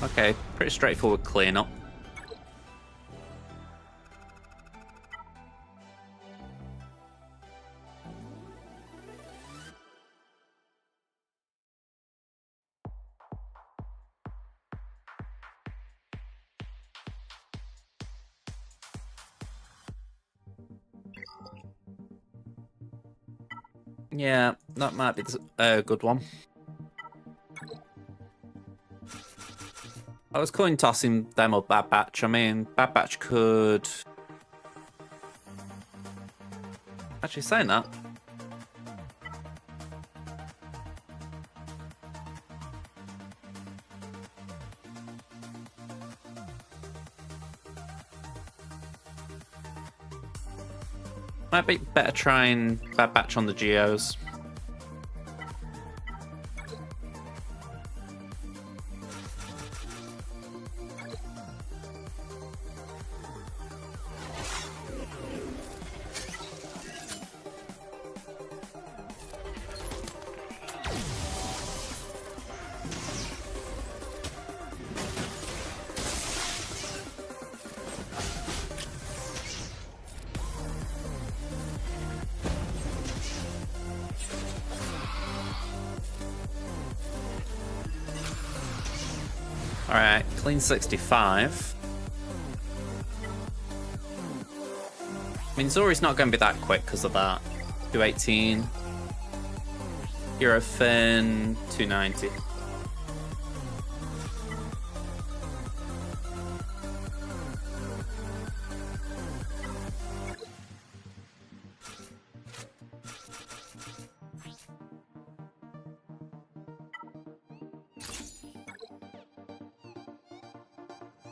Okay, pretty straightforward cleanup. Yeah, that might be a good one. I was coin tossing them or Bad Batch. I mean, Bad Batch could... Actually, saying that. Might be better trying Bad Batch on the Geos. Alright, clean 65. I mean, Zori's not going to be that quick because of that. 218. Hero Finn, 290.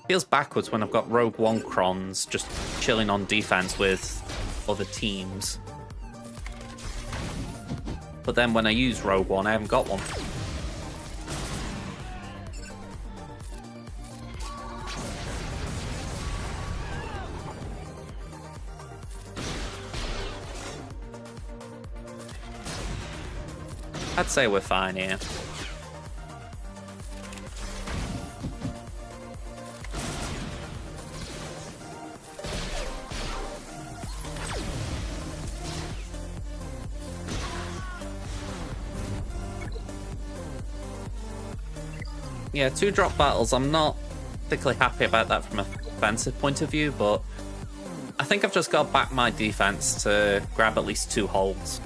Feels backwards when I've got Rogue One Crons just chilling on defense with other teams. But then when I use Rogue One, I haven't got one. I'd say we're fine here. Yeah, 2-drop battles, I'm not particularly happy about that from a defensive point of view, but I think I've just got to back my defense to grab at least 2 holds.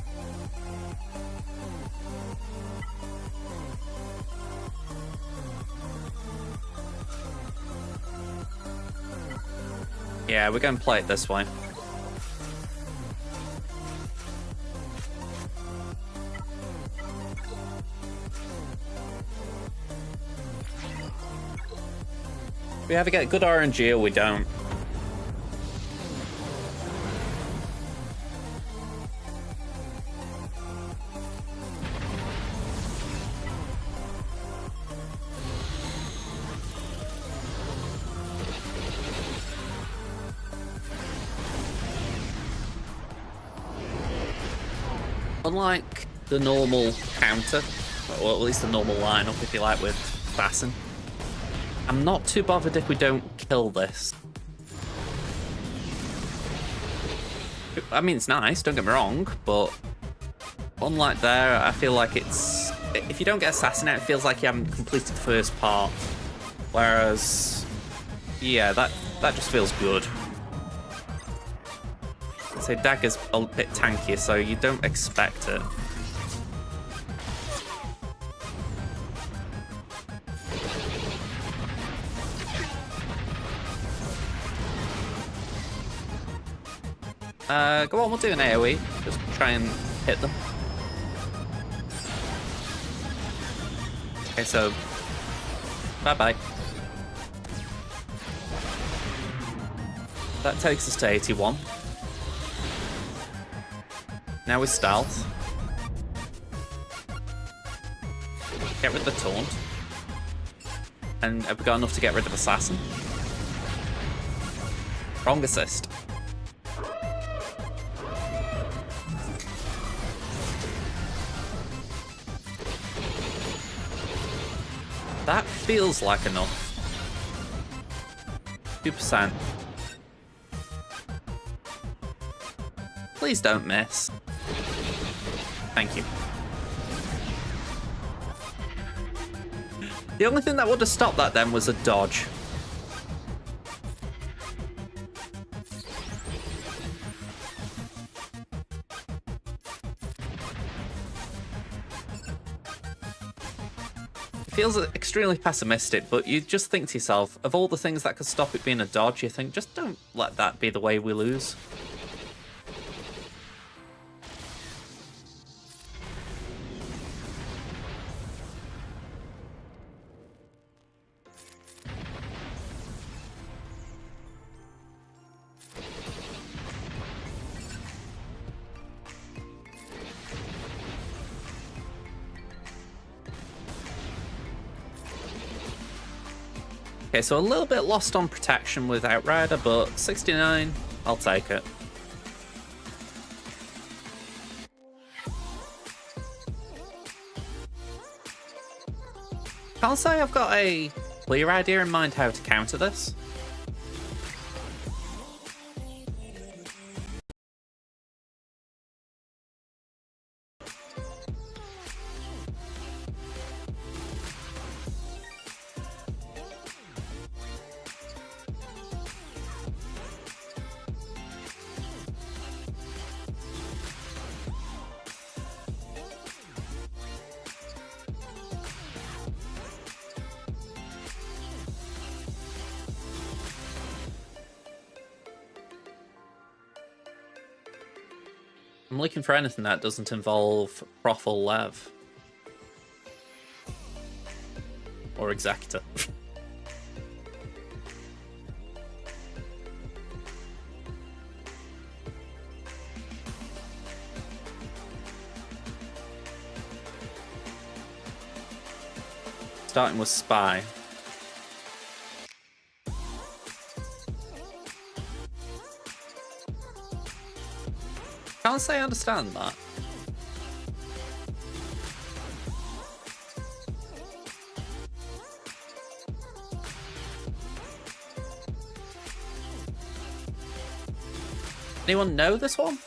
Yeah, we're going to play it this way. We either get good RNG or we don't. Unlike the normal counter, or at least the normal lineup if you like with Assassin, I'm not too bothered if we don't kill this. I mean, it's nice, don't get me wrong, but unlike there, I feel like it's... If you don't get Assassin out, it feels like you haven't completed the first part. Whereas, yeah, that just feels good. So Dagger's a bit tankier, so you don't expect it. Go on, we'll do an AoE. Just try and hit them. Okay, so... Bye-bye. That takes us to 81. Now with Stealth. Get rid of the Taunt. And have we got enough to get rid of Assassin? Wrong assist. That feels like enough. 2%. Please don't miss. Thank you. The only thing that would have stopped that then was a dodge. Feels extremely pessimistic, but you just think to yourself, of all the things that could stop it being a dodge, you think, just don't let that be the way we lose. Okay, so a little bit lost on protection with Outrider, but 69, I'll take it. Can't say I've got a clear idea in mind how to counter this. I'm looking for anything that doesn't involve Prof or Lev. Or Executor. Starting with Spy. Can't say I understand that. Anyone know this one?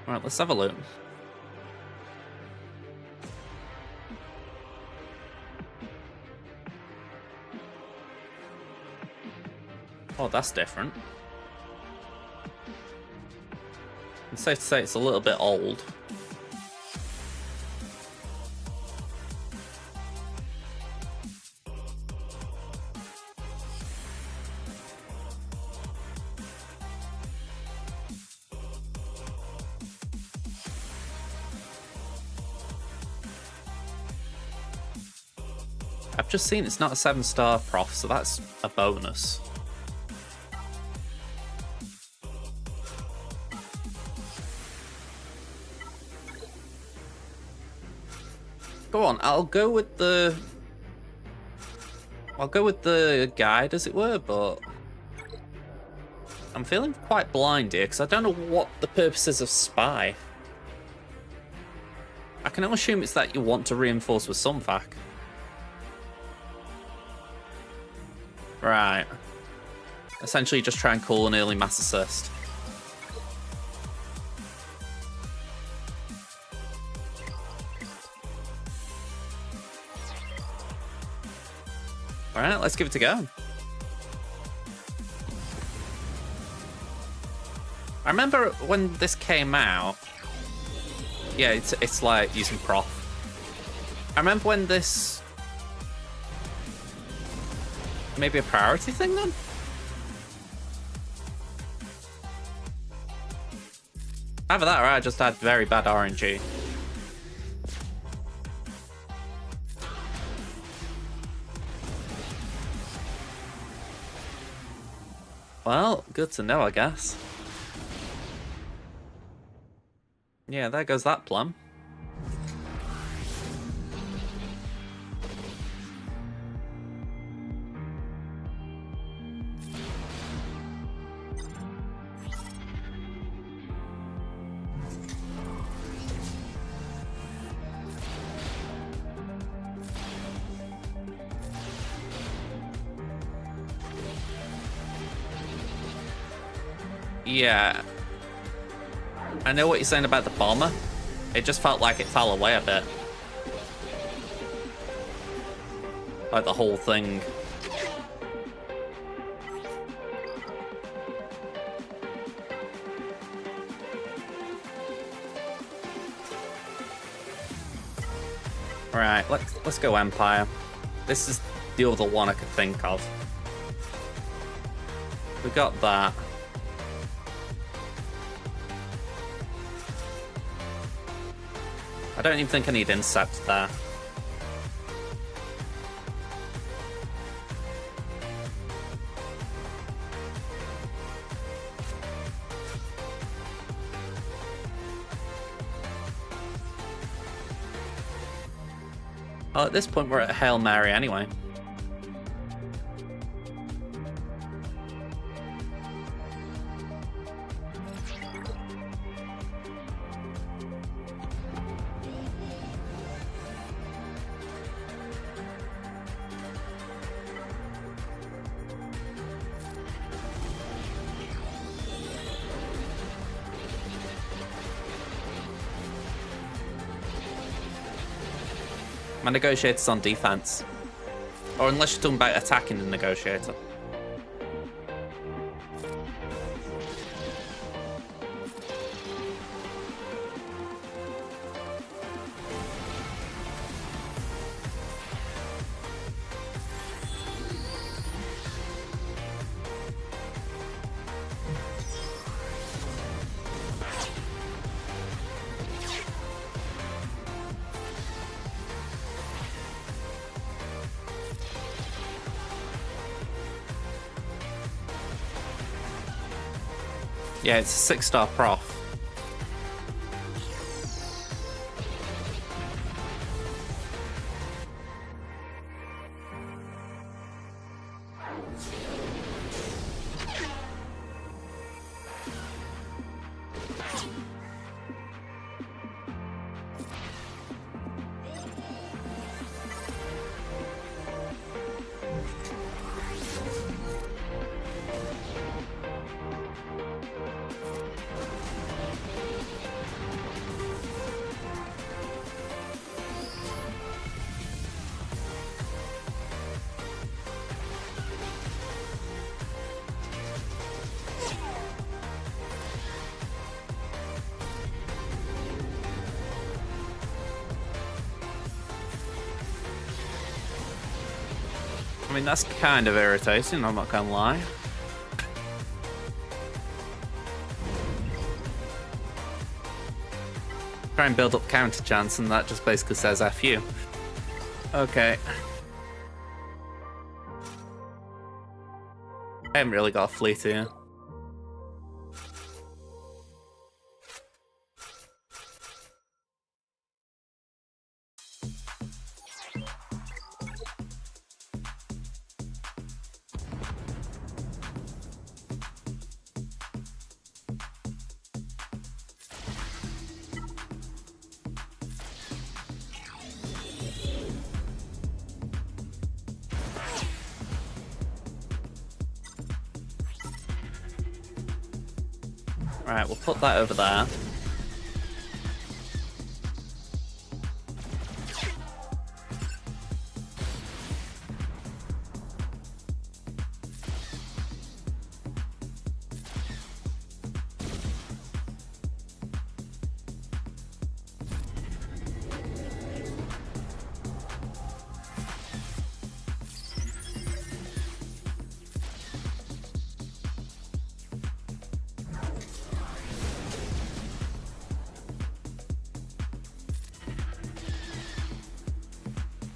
Alright, let's have a look. Oh, that's different. It's safe to say it's a little bit old. I've just seen it's not a 7-star prof, so that's a bonus. Go on, I'll go with the guide, as it were, but I'm feeling quite blind here because I don't know what the purpose is of Spy. I can only assume it's that you want to reinforce with some vac. Right. Essentially just try and call an early mass assist. Alright, let's give it a go. I remember when this came out. Yeah, it's like using prof. I remember when this Maybe a priority thing then? Either that or I just had very bad RNG. Well, good to know, I guess. Yeah, there goes that plum. Yeah. I know what you're saying about the bomber. It just felt like it fell away a bit. Like the whole thing. Right, let's go Empire. This is the other one I could think of. We got that. I don't even think I need insect there. Well, at this point we're at Hail Mary anyway. My negotiator's on defense. Or unless you're talking about attacking the negotiator. Yeah, it's a 6-star prof. I mean, that's kind of irritating, I'm not gonna lie. Try and build up counter chance, and that just basically says F you. Okay. I haven't really got a fleet here. Right, we'll put that over there.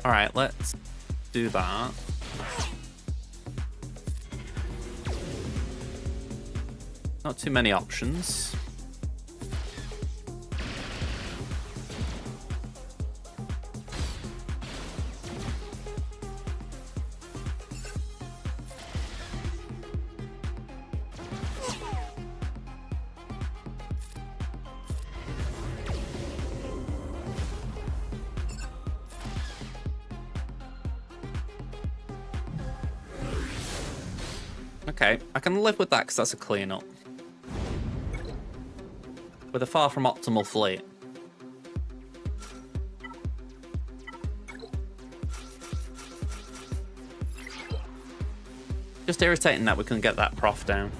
Alright, let's do that. Not too many options. Okay, I can live with that because that's a clean-up. With a far from optimal fleet. Just irritating that we couldn't get that prof down.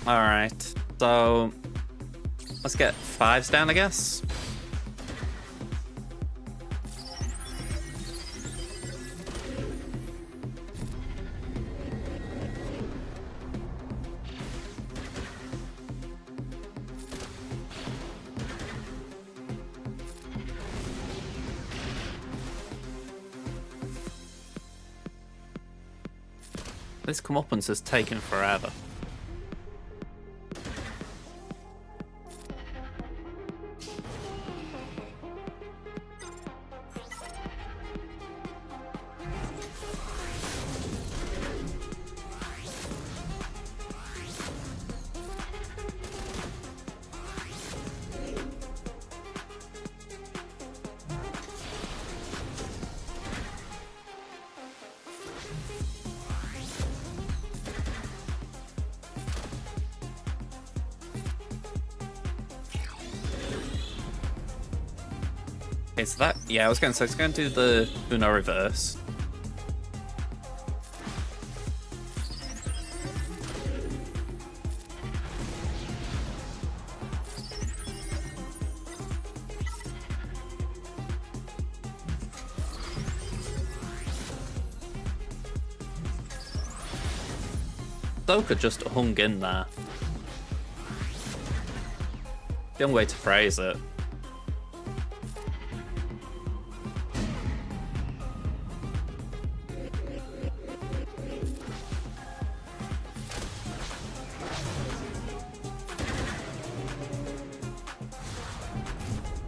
Alright, so let's get 5s down, I guess. This comeuppance has taken forever. Okay, so that, yeah, I was going to say, it's going to do the Uno reverse. Soka just hung in there. The only way to phrase it.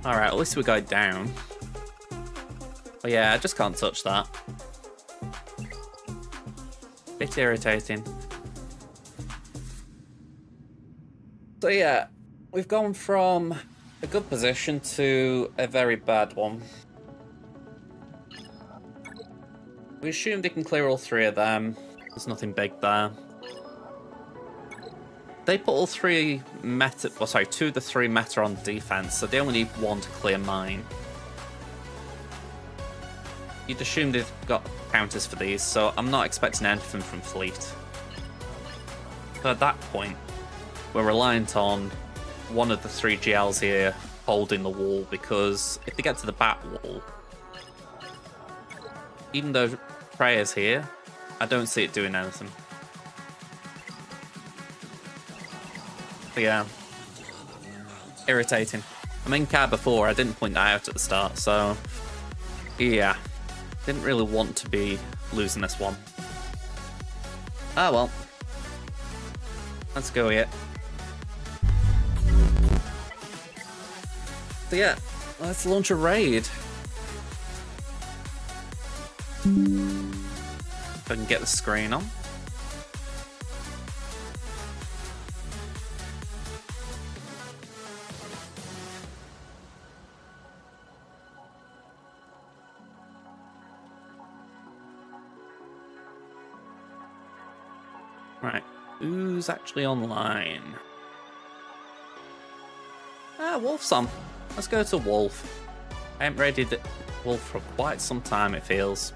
Alright, at least we got it down. Oh yeah, I just can't touch that. Bit irritating. So yeah, we've gone from a good position to a very bad one. We assumed they can clear all 3 of them. There's nothing big there. They put all 3 meta, well, sorry, 2 of the 3 meta on defense, so they only need 1 to clear mine. You'd assume they've got counters for these, so I'm not expecting anything from fleet. But at that point, we're reliant on one of the 3 GLs here holding the wall, because if they get to the bat wall, even though Freya's here, I don't see it doing anything. But yeah, irritating. I'm in car before, I didn't point that out at the start, so yeah, didn't really want to be losing this one. Ah well, let's go here. So yeah, let's launch a raid. If I can get the screen on. Right, who's actually online? Ah, Wolf's on. Let's go to Wolf. I haven't raided Wolf for quite some time, it feels.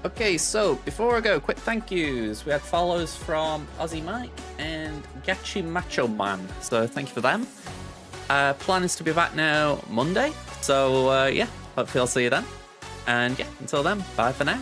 Okay, so before I go, quick thank yous. We had follows from Aussie Mike and Gachi Macho Man, so thank you for them. Plan is to be back now Monday, so yeah, hopefully I'll see you then. And yeah, until then, bye for now.